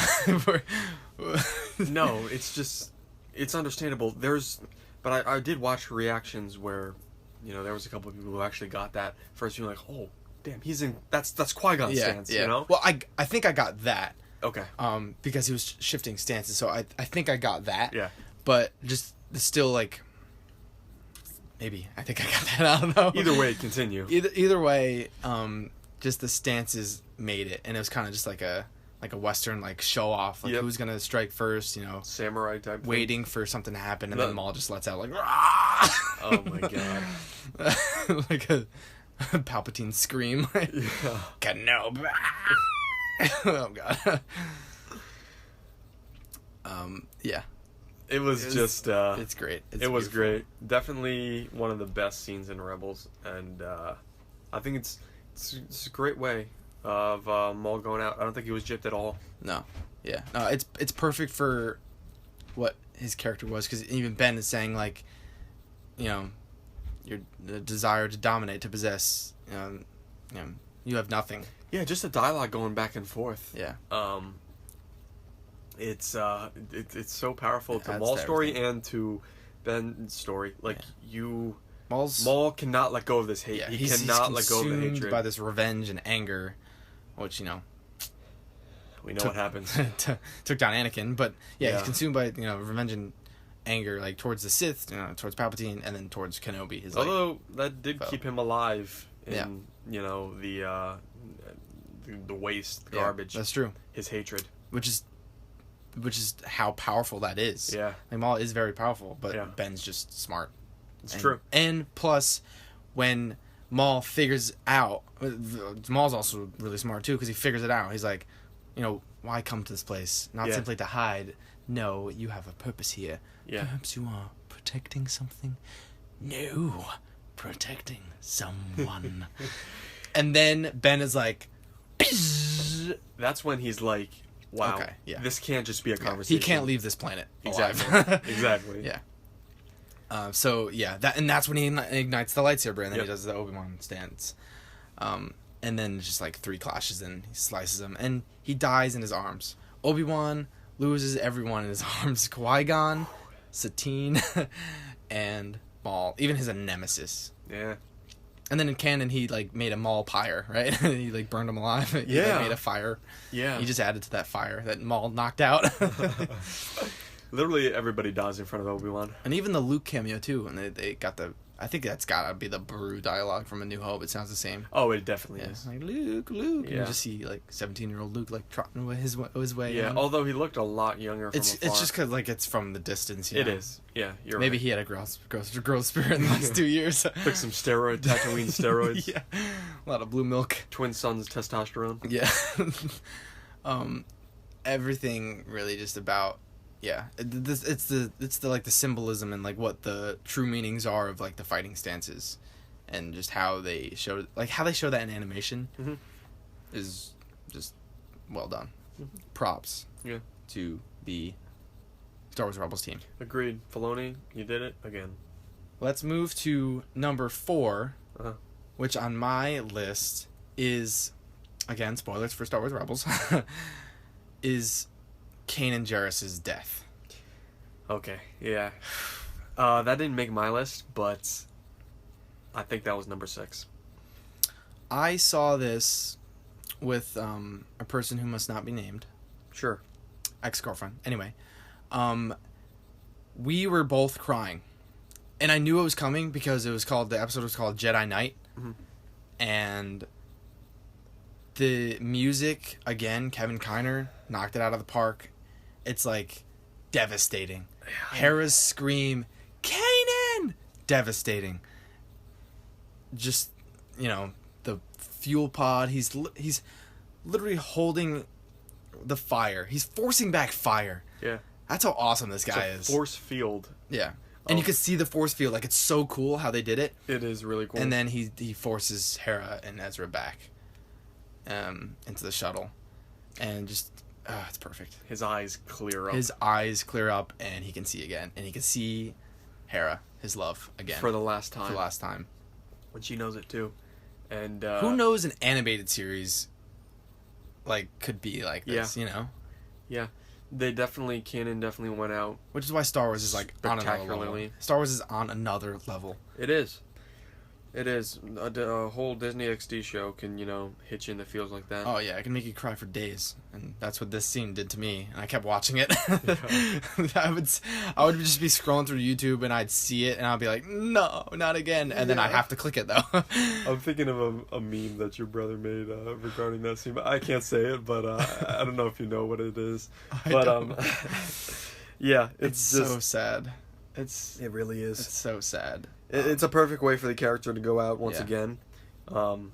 no, it's understandable. But I did watch reactions where, there was a couple of people who actually got that first view, like, oh, damn, he's in, that's Qui-Gon's stance, Well, I think I got that. Okay. Because he was shifting stances, so I think I got that. Yeah. But just still, like, maybe I think I got that. I don't know. Either way, continue. Either way, just the stances made it, and it was kind of just like a Western, like, show off, like, who's gonna strike first, samurai type waiting for something to happen, and then Maul just lets out, like, oh my god. Like a Palpatine scream. Yeah. Kenobi. Oh god. Yeah. It was just it's great. It was great. Definitely one of the best scenes in Rebels, and I think it's a great way of Maul going out. I don't think he was gypped at all. No. Yeah. No, it's perfect for what his character was, because even Ben is saying, like, your desire to dominate, to possess, you have nothing. Yeah, just the dialogue going back and forth. Yeah. It's so powerful to Maul's story and to Ben's story. Like, Maul cannot let go of this hate. He cannot let go of the hatred. By this revenge and anger, which, we know what happens. Took down Anakin, but he's consumed by revenge and anger, like towards the Sith, towards Palpatine, and then towards Kenobi. Although that did keep him alive in the waste, garbage. That's true. His hatred, which is how powerful that is. Yeah, like Maul is very powerful, but Ben's just smart. It's true. And plus, when Maul figures out, Maul's also really smart too, because he figures it out. He's like, why come to this place? Not simply to hide. No, you have a purpose here. Yeah. Perhaps you are protecting something? No, protecting someone. And then Ben is like... That's when he's like, wow, this can't just be a conversation. He can't leave this planet alive. Exactly. Yeah. That's when he ignites the lightsaber, and then he does the Obi-Wan stance. And then just like 3 clashes, and he slices him, and he dies in his arms. Obi-Wan loses everyone in his arms. Qui-Gon, Satine, and Maul. Even his nemesis. Yeah. And then in canon, he like made a Maul pyre, right? He like burned him alive. He made a fire. Yeah. He just added to that fire that Maul knocked out. Literally everybody dies in front of Obi-Wan. And even the Luke cameo too. And they got I think that's gotta be the Baru dialogue from A New Hope. It sounds the same. Oh, it definitely is. Like, Luke. Yeah. And you just see like 17-year-old Luke like trotting his way. Yeah, although he looked a lot younger from afar. It's just because like it's from the distance. It is. Yeah, you're Maybe right. he had a girl spirit in the last 2 years. Took some Tatooine steroids. Yeah, a lot of blue milk. Twin sons testosterone. Yeah. Everything really just about it's the like the symbolism and like what the true meanings are of like the fighting stances, and just how they show that in animation is just well done. Props to the Star Wars Rebels team. Agreed. Filoni, you did it again. Let's move to number 4, which on my list is, again, spoilers for Star Wars Rebels, is Kanan Jarrus's death. Okay, yeah. That didn't make my list, but I think that was number 6. I saw this with a person who must not be named. Sure. Ex-girlfriend. Anyway, we were both crying. And I knew it was coming because the episode was called Jedi Knight. Mm-hmm. And the music, again, Kevin Kiner knocked it out of the park. It's like devastating. Hera's scream, Kanan! Devastating. Just, the fuel pod, he's literally holding the fire. He's forcing back fire. Yeah. That's how awesome this guy is. Force field. Yeah. And you can see the force field. Like, it's so cool how they did it. It is really cool. And then he forces Hera and Ezra back into the shuttle. And just, it's perfect. His eyes clear up. His eyes clear up, and he can see again. And he can see Hera, his love, again. For the last time. For the last time. And she knows it, too. And who knows an animated series, like, could be like this, Yeah. Canon definitely went out. Which is why Star Wars is like on another level. Star Wars is on another level. It is. It is. A whole Disney XD show can, hit you in the feels like that. Oh, yeah. It can make you cry for days. And that's what this scene did to me. And I kept watching it. I would just be scrolling through YouTube and I'd see it and I'd be like, no, not again. And then I have to click it, though. I'm thinking of a meme that your brother made regarding that scene. I can't say it, but I don't know if you know what it is. Yeah. It's just so sad. It really is. It's so sad. It's a perfect way for the character to go out once again. But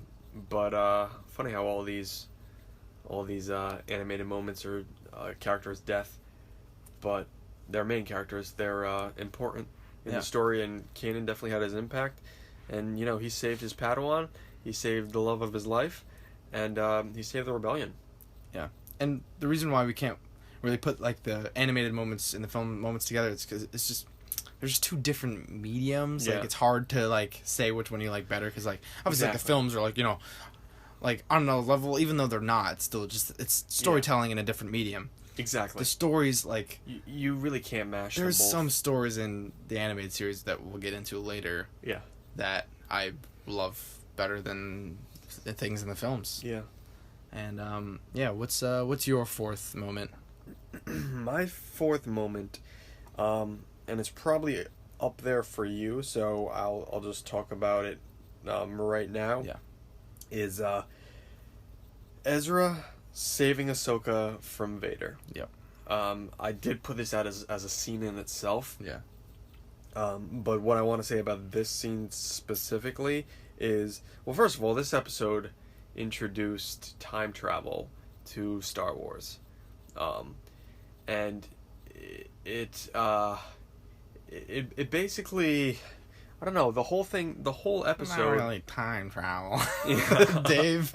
funny how all these animated moments are characters' death, but they're main characters. They're important in the story, and Kanan definitely had his impact. And he saved his Padawan, he saved the love of his life, and he saved the rebellion. Yeah, and the reason why we can't really put like the animated moments and the film moments together is because it's just. There's just 2 different mediums. Like, it's hard to, like, say which one you like better. Because, like, obviously, like, the films are, like, like, on another level. Even though they're not, it's still just, it's storytelling in a different medium. Exactly. The stories, like... You really can't mash them both. There's some stories in the animated series that we'll get into later. Yeah. That I love better than the things in the films. Yeah. And what's your fourth moment? My fourth moment, and it's probably up there for you, so I'll just talk about it right now. Yeah. Is Ezra saving Ahsoka from Vader. Yep. I did put this out as a scene in itself. Yeah. But what I want to say about this scene specifically is, well, first of all, this episode introduced time travel to Star Wars. And it basically, I don't know, the whole episode. Not really time travel. Yeah. Dave,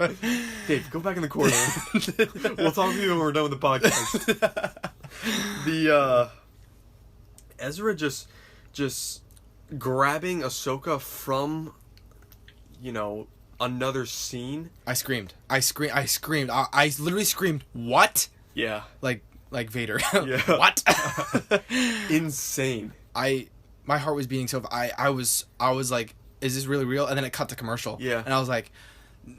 go back in the corner. We'll talk to you when we're done with the podcast. The Ezra just grabbing Ahsoka from, another scene. I screamed. I literally screamed, "What?" Yeah. Like Vader. Yeah. What? Insane. My heart was beating so I was like, is this really real? And then it cut to commercial. Yeah. And I was like,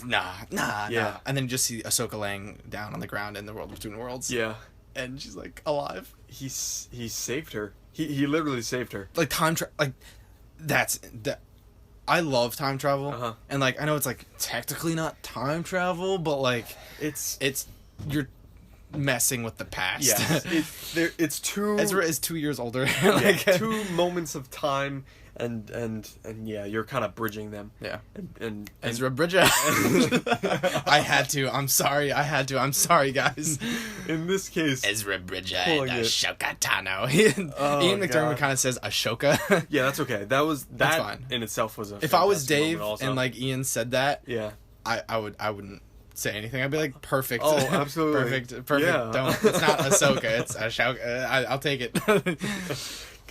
nah. Yeah. And then you just see Ahsoka laying down on the ground in the World Between Worlds. Yeah. And she's like alive. He saved her. He literally saved her. Like I love time travel. Uh-huh. And I know it's technically not time travel, but it's you're messing with the past. Yeah. It's two. Ezra is 2 years older. Yeah, 2 moments of time, and yeah, you're kind of bridging them. Yeah. And Ezra Bridger. I had to. I'm sorry. I'm sorry, guys. In this case, Ezra Bridger and and Ashoka Tano. Ian McDermott God. kind of says Ashoka. Yeah, that's okay. That's fine. In itself was a. If I was fantastic Dave moment also. and Ian said that, yeah, I wouldn't say anything. I'd be like, perfect. Oh, absolutely. perfect. Yeah. Don't. It's not Ahsoka. It's Ashoka. I'll take it.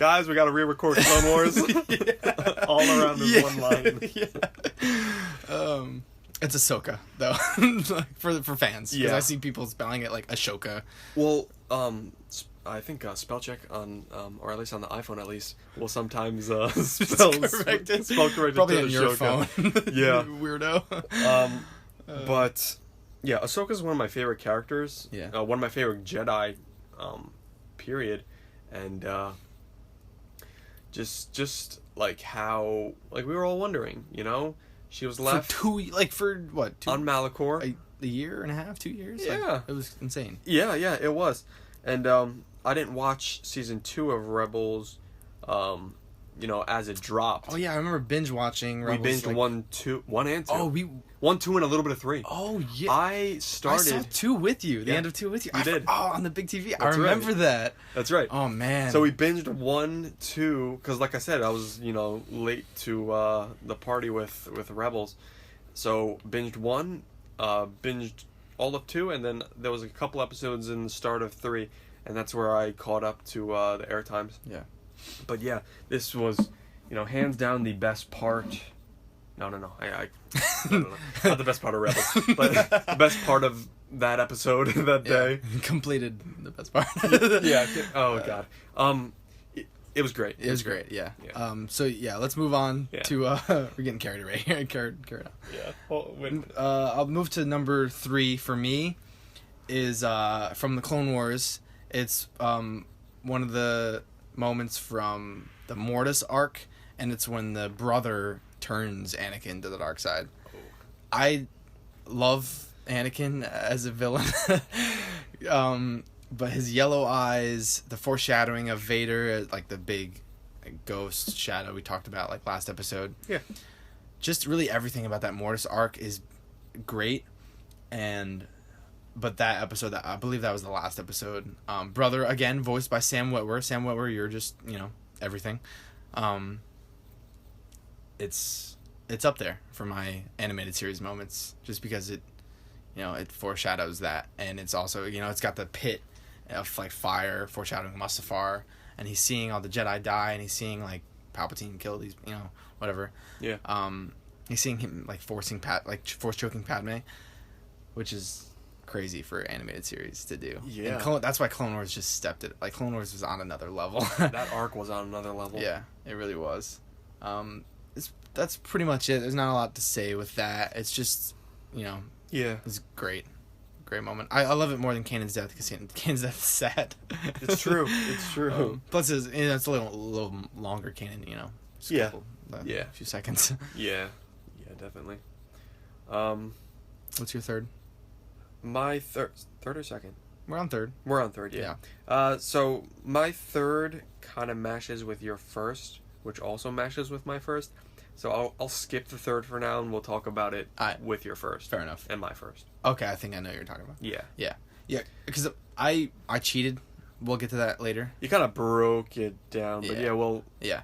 guys, we got to re-record Clone Wars. All around this one line. Yeah. It's Ahsoka though, for fans. Because Yeah. I see people spelling it like Ashoka. Well, I think spell check on, or at least on the iPhone at least, will sometimes spell correct it Probably to on your Ashoka. phone. Yeah. Weirdo. But yeah, Ahsoka's one of my favorite characters. Yeah. One of my favorite Jedi, period, and just how we were all wondering, she was left for what? on Malachor. A year and a half, 2 years. Yeah. It was insane. Yeah, it was, and I didn't watch season 2 of Rebels, as it dropped. Oh yeah, I remember binge watching Rebels. We binged 1, and 2. Oh, 1, 2, and a little bit of 3. Oh yeah. I saw 2 with you. The Yeah. end of 2 with you. You did. On the big TV. I That's remember right. that. That's right. Oh man. So we binged 1, 2, because like I said, I was late to the party with Rebels, so binged 1, binged all of 2, and then there was a couple episodes in the start of 3, and that's where I caught up to the air times. Yeah. But yeah, this was hands down the best part. No, I don't know. Not the best part of Rebels, but the best part of that episode that day. Completed the best part. Yeah. Oh god. It was great. It was great. Yeah. Yeah. So yeah, let's move on Yeah. to we're getting carried away here. Carried on. Yeah. Well, I'll move to number 3 for me. Is from the Clone Wars. It's one of the moments from the Mortis arc, and it's when the brother turns Anakin to the dark side. I love Anakin as a villain. But his yellow eyes, the foreshadowing of Vader, the big ghost shadow we talked about last episode. Yeah. Just really everything about that Mortis arc is great. But that episode, I believe that was the last episode. Brother, again, voiced by Sam Witwer. Sam Witwer, you're just, everything. It's up there for my animated series moments, just because it foreshadows that, and it's also, it's got the pit of fire foreshadowing Mustafar, and he's seeing all the Jedi die, and he's seeing Palpatine kill these, whatever. Yeah. He's seeing him force choking Padme, which is crazy for animated series to do. Yeah. And that's why Clone Wars just stepped it. Clone Wars was on another level. That arc was on another level. Yeah, it really was. That's pretty much it. There's not a lot to say with that. It's just, Yeah. it's great. great moment. I love it more than Kanan's death because Kanan's death is sad. It's true. It's true. Plus, it's a little longer Kanan. Just Yeah. A few seconds. Yeah, definitely. What's your third? My third or second? We're on third. We're on third, yeah. So my third kind of mashes with your first, which also mashes with my first. So I'll skip the third for now, and we'll talk about it with your first. Fair enough. And my first. Okay, I think I know what you're talking about. Yeah. Yeah. Because I cheated. We'll get to that later. You kind of broke it down, but yeah.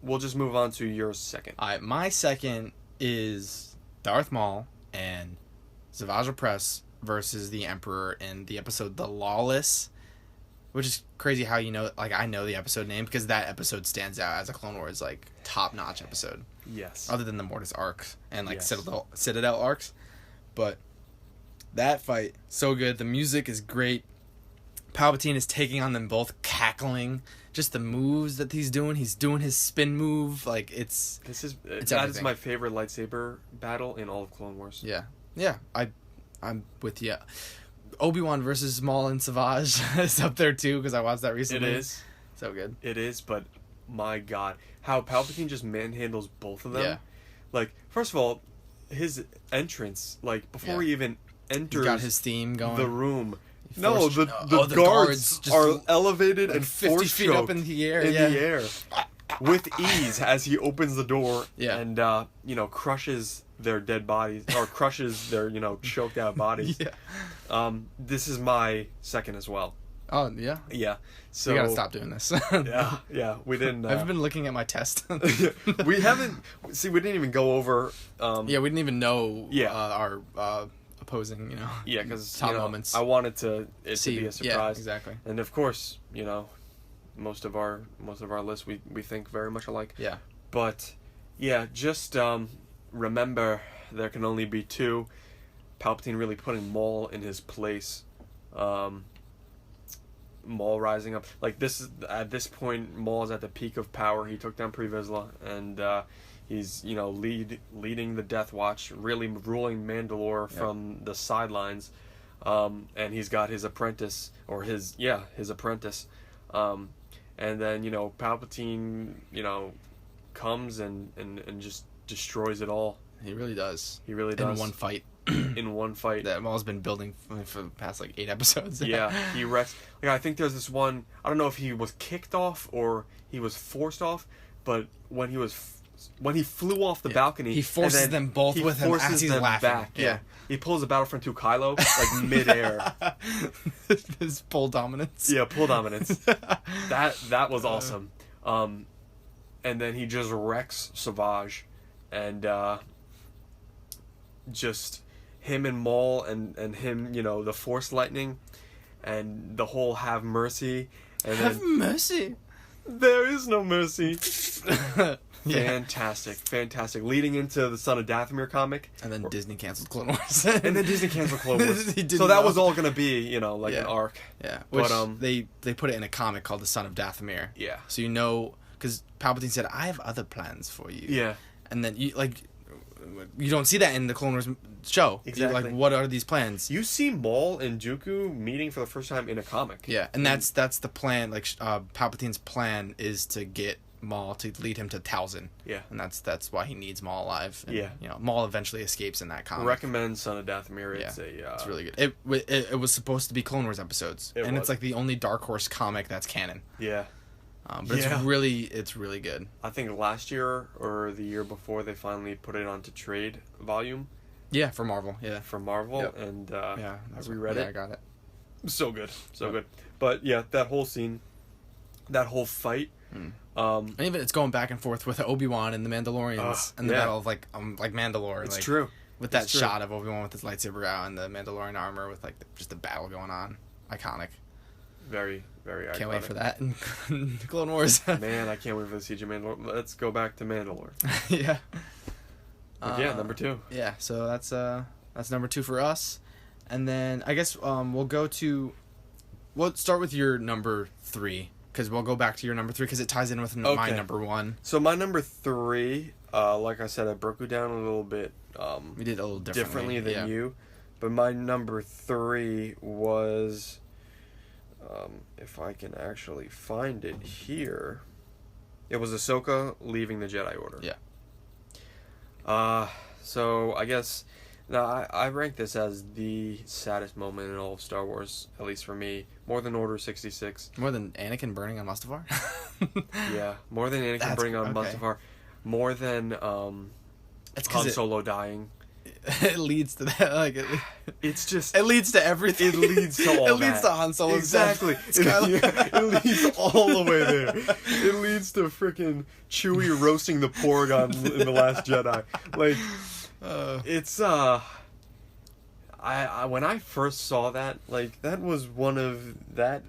We'll just move on to your second. My second is Darth Maul and Savage Opress versus the Emperor in the episode The Lawless, which is crazy how I know the episode name because that episode stands out as a Clone Wars top-notch episode. Yes. Other than the Mortis arcs and yes. Citadel arcs, but that fight so good. The music is great. Palpatine is taking on them both, cackling. Just the moves that he's doing. He's doing his spin move. That is my favorite lightsaber battle in all of Clone Wars. Yeah. I'm with you. Obi-Wan versus Maul and Savage is up there too because I watched that recently. It is so good. It is, but my God, how Palpatine just manhandles both of them. Yeah. First of all, his entrance, before he even enters, he's got his theme going. The room. The guards are elevated and 50 feet up in the air. The air. With ease as he opens the door and crushes their dead bodies or crushes their choked out bodies. This is my second as well. Oh yeah. Yeah. So we gotta stop doing this. yeah. We didn't. I've been looking at my test. We haven't. See, we didn't even go over. We didn't even know. Our opposing. Yeah, because top moments. I wanted to be a surprise. Yeah, exactly. And of course, most of our lists we think very much alike. Yeah. But yeah, just remember there can only be two. Palpatine really putting Maul in his place. Maul rising up this is at this point. Maul is at the peak of power. He took down Pre Vizsla and he's leading the Death Watch, really ruling Mandalore from the sidelines. And he's got his apprentice his apprentice. And then Palpatine comes and just destroys it all. He really does. He really does. In one fight. In one fight. That Maul's been building for the past 8 episodes. Yeah, he wrecks. I think there's this one. I don't know if he was kicked off or he was forced off, but when he flew off the balcony, he forces them both with him as he's laughing. Back. Yeah. He pulls the Battlefront 2 Kylo midair. His pull dominance. Yeah, pull dominance. That was awesome. And then he just wrecks Savage, and just him and Maul and him, the Force lightning, and the whole have mercy. And have mercy. There is no mercy. Fantastic. Leading into the Son of Dathomir comic. And then Disney canceled Clone Wars. So that was all going to be, an arc. Yeah. Which they put it in a comic called The Son of Dathomir. Yeah. So because Palpatine said, I have other plans for you. Yeah. And then you don't see that in the Clone Wars show. Exactly. You're what are these plans? You see Maul and Dooku meeting for the first time in a comic. Yeah, and that's the plan. Palpatine's plan is to get Maul to lead him to Talzin. Yeah. And that's why he needs Maul alive. And, yeah. Maul eventually escapes in that comic. Recommend Son of Dathomir. It's really good. It was supposed to be Clone Wars episodes. It's the only Dark Horse comic that's canon. Yeah. But it's really good. I think last year or the year before they finally put it onto trade volume. Yeah, for Marvel. Yeah, for Marvel, yep. And I reread it. I got it. So good, good. But yeah, that whole scene, that whole fight. And even it's going back and forth with Obi-Wan and the Mandalorians and the battle of Mandalore. It's true. With that shot of Obi-Wan with his lightsaber out and the Mandalorian armor with just the battle going on, iconic. Very, very iconic. Can't wait for that in Clone Wars. Man, I can't wait for the Siege of Mandalore. Let's go back to Mandalore. Yeah. Number 2. Yeah, so that's number 2 for us, and then I guess we'll start with your number 3 because we'll go back to your number 3 because it ties in with my number 1. So my number 3, like I said, I broke it down a little bit. We did a little differently than you, But my number 3 was, if I can actually find it here, it was Ahsoka leaving the Jedi Order. Yeah. So I guess now I rank this as the saddest moment in all of Star Wars, at least for me, more than Order 66. More than Anakin burning on Mustafar? Yeah, more than Anakin burning on Mustafar, more than Han Solo dying. It leads to that. Like it's just it leads to everything. It leads to all It leads to Han Solo's exactly. It leads all the way there. It leads to freaking Chewie roasting the porg in The Last Jedi. Like it's I when I first saw that, like that was one of that.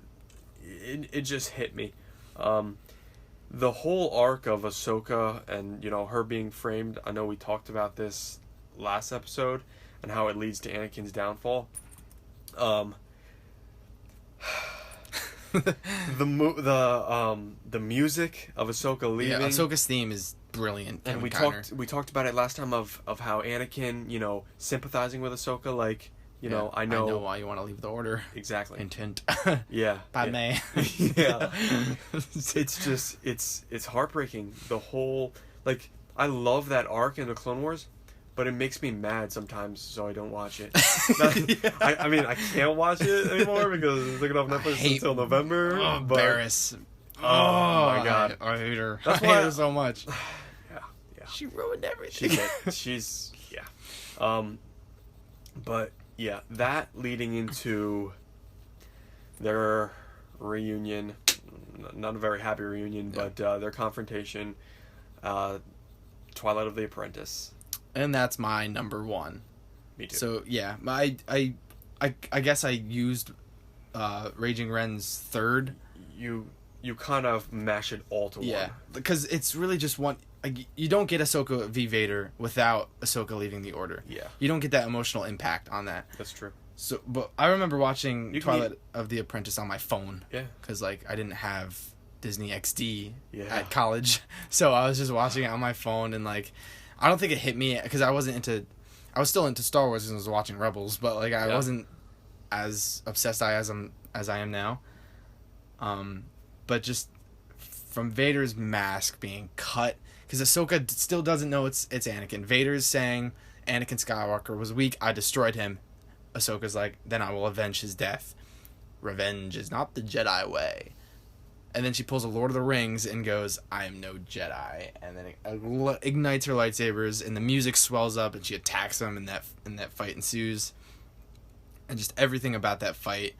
It just hit me. The whole arc of Ahsoka and her being framed. I know we talked about this last episode and how it leads to Anakin's downfall. The music of Ahsoka leaving. Yeah, Ahsoka's theme is brilliant. And we talked about it last time of how Anakin, sympathizing with Ahsoka, like, I know why you want to leave the Order. Exactly. Intent. Yeah. Padme. Yeah. It's just it's heartbreaking. The whole, like, I love that arc in the Clone Wars, but it makes me mad sometimes, so I don't watch it. I mean, I can't watch it anymore because it's looking off Netflix until November. But Barris. Oh my god, I hate her. I hate her so much. Yeah. She ruined everything. She's but yeah, that leading into their reunion, not a very happy reunion, but their confrontation, Twilight of the Apprentice. And that's my number 1. Me too. So yeah, I guess I used Raging Ren's third. You kind of mash it all to one. Yeah, because it's really just one. You don't get Ahsoka v Vader without Ahsoka leaving the Order. Yeah, you don't get that emotional impact on that. That's true. So, but I remember watching Twilight of the Apprentice on my phone. Yeah, because I didn't have Disney XD at college, so I was just watching it on my phone, and I don't think it hit me because I was still into Star Wars and I was watching Rebels, but I wasn't as obsessed as I am now. But just from Vader's mask being cut, because Ahsoka still doesn't know it's Anakin. Vader's saying Anakin Skywalker was weak. I destroyed him. Ahsoka's like, then I will avenge his death. Revenge is not the Jedi way. And then she pulls a Lord of the Rings and goes, I am no Jedi. And then it ignites her lightsabers, and the music swells up, and she attacks him, and that fight ensues. And just everything about that fight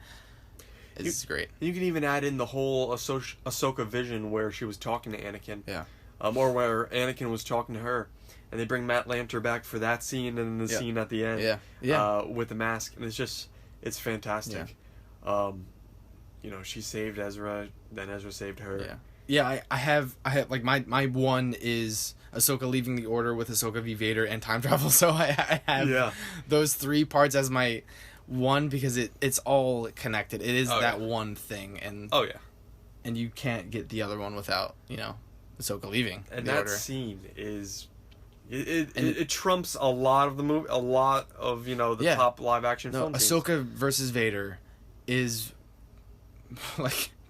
is great. You can even add in the whole Ahsoka vision where she was talking to Anakin. Yeah. Or where Anakin was talking to her. And they bring Matt Lanter back for that scene and the scene at the end. Yeah. Yeah. With the mask. And it's fantastic. Yeah. She saved Ezra, then Ezra saved her. Yeah. Yeah, I have my one is Ahsoka leaving the Order with Ahsoka v Vader and time travel. So I have those 3 parts as my one because it's all connected. It is one thing, and and you can't get the other one without Ahsoka leaving and the that Order. Scene is it trumps a lot of the movie, a lot of the top live action film Ahsoka scenes. versus Vader is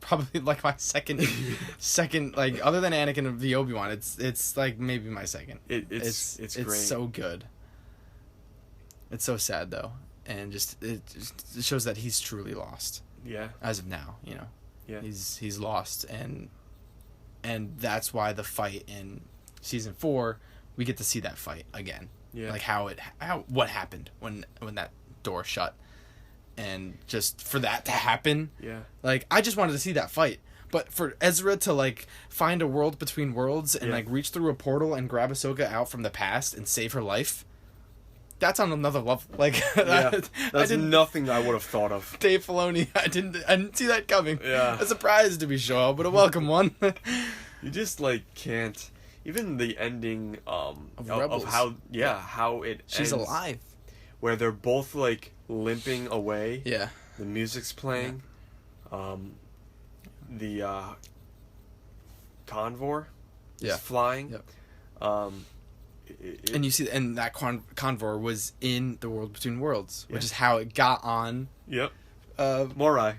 probably my second other than Anakin of the Obi-Wan, it's maybe my second. It's great. It's so good. It's so sad though, and it shows that he's truly lost. Yeah. As of now, Yeah. He's lost, and that's why the fight in season 4 we get to see that fight again. Yeah. What happened when that door shut. And just for that to happen, I just wanted to see that fight. But for Ezra to find a world between worlds and reach through a portal and grab Ahsoka out from the past and save her life, that's on another level. That's nothing I would have thought of. Dave Filoni, I didn't see that coming. Yeah, a surprise to be sure, but a welcome one. You just can't. Even the ending of how she's ends, alive, where they're both limping away. Yeah. The music's playing. The Convor is flying. Yep. And you see, and that Convor was in the World Between Worlds, which Yeah. is how it got on. Yep. Morai.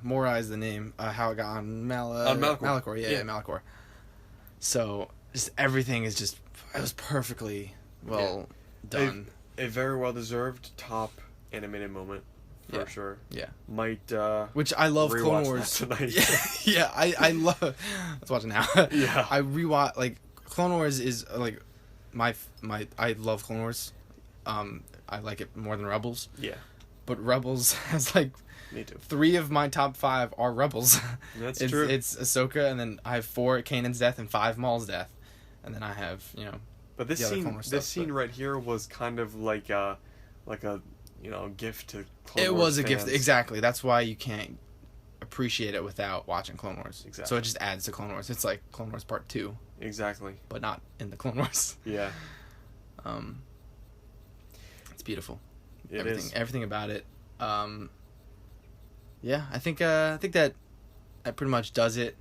Morai is the name. How it got on Malachor. Malachor, yeah, Malachor. So just everything is just, it was perfectly well done. A very well deserved top animated moment for sure. Yeah. Might which I love Clone rewatch Wars that tonight. yeah, I love. Let's watch it now. Yeah. I rewatch, like, Clone Wars is like my I love Clone Wars. I like it more than Rebels. Yeah. But Rebels has like Me too. 3 of my top 5 are Rebels. That's it's, true. It's Ahsoka, and then I have 4 Kanan's death and 5 Maul's death, and then I have But this the other scene, Clone Wars this stuff, scene right here was kind of like a gift to Clone it Wars was a fans. gift, exactly. That's why you can't appreciate it without watching Clone Wars. Exactly. So it just adds to Clone Wars. It's like Clone Wars Part 2, Exactly. but not in the Clone Wars. Yeah. It's beautiful. It is. Everything about it. Yeah, I think that pretty much does it.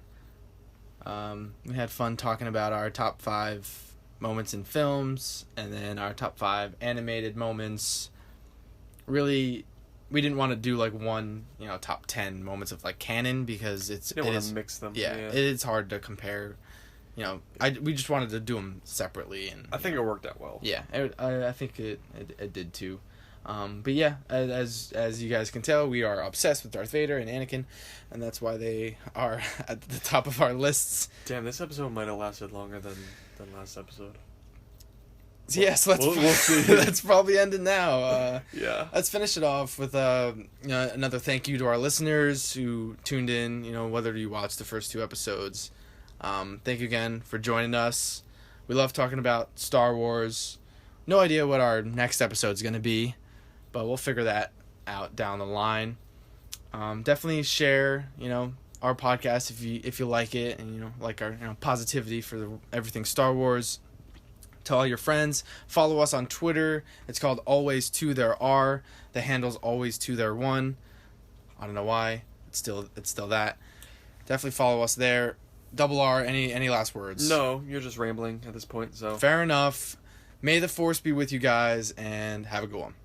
We had fun talking about our top 5 moments in films, and then our top 5 animated moments. Really, we didn't want to do like one, top 10 moments of like canon, because You don't want to mix them. Yeah, it's hard to compare. We just wanted to do them separately, and I think it worked out well. yeah, I think it did too. But yeah, as you guys can tell, we are obsessed with Darth Vader and Anakin, and that's why they are at the top of our lists. Damn, this episode might have lasted longer than last episode. So yes, let's we'll see. let's probably end it now. Yeah. Let's finish it off with another thank you to our listeners who tuned in. Whether you watched the first 2 episodes, thank you again for joining us. We love talking about Star Wars. No idea what our next episode's going to be, but we'll figure that out down the line. Definitely share, our podcast if you like it, and like our positivity for everything Star Wars. Tell all your friends. Follow us on Twitter. It's called Always 2 There Are. The handle's Always 2 There 1. I don't know why. It's still that. Definitely follow us there. Double R. Any last words? No, you're just rambling at this point. So fair enough. May the Force be with you guys, and have a good one.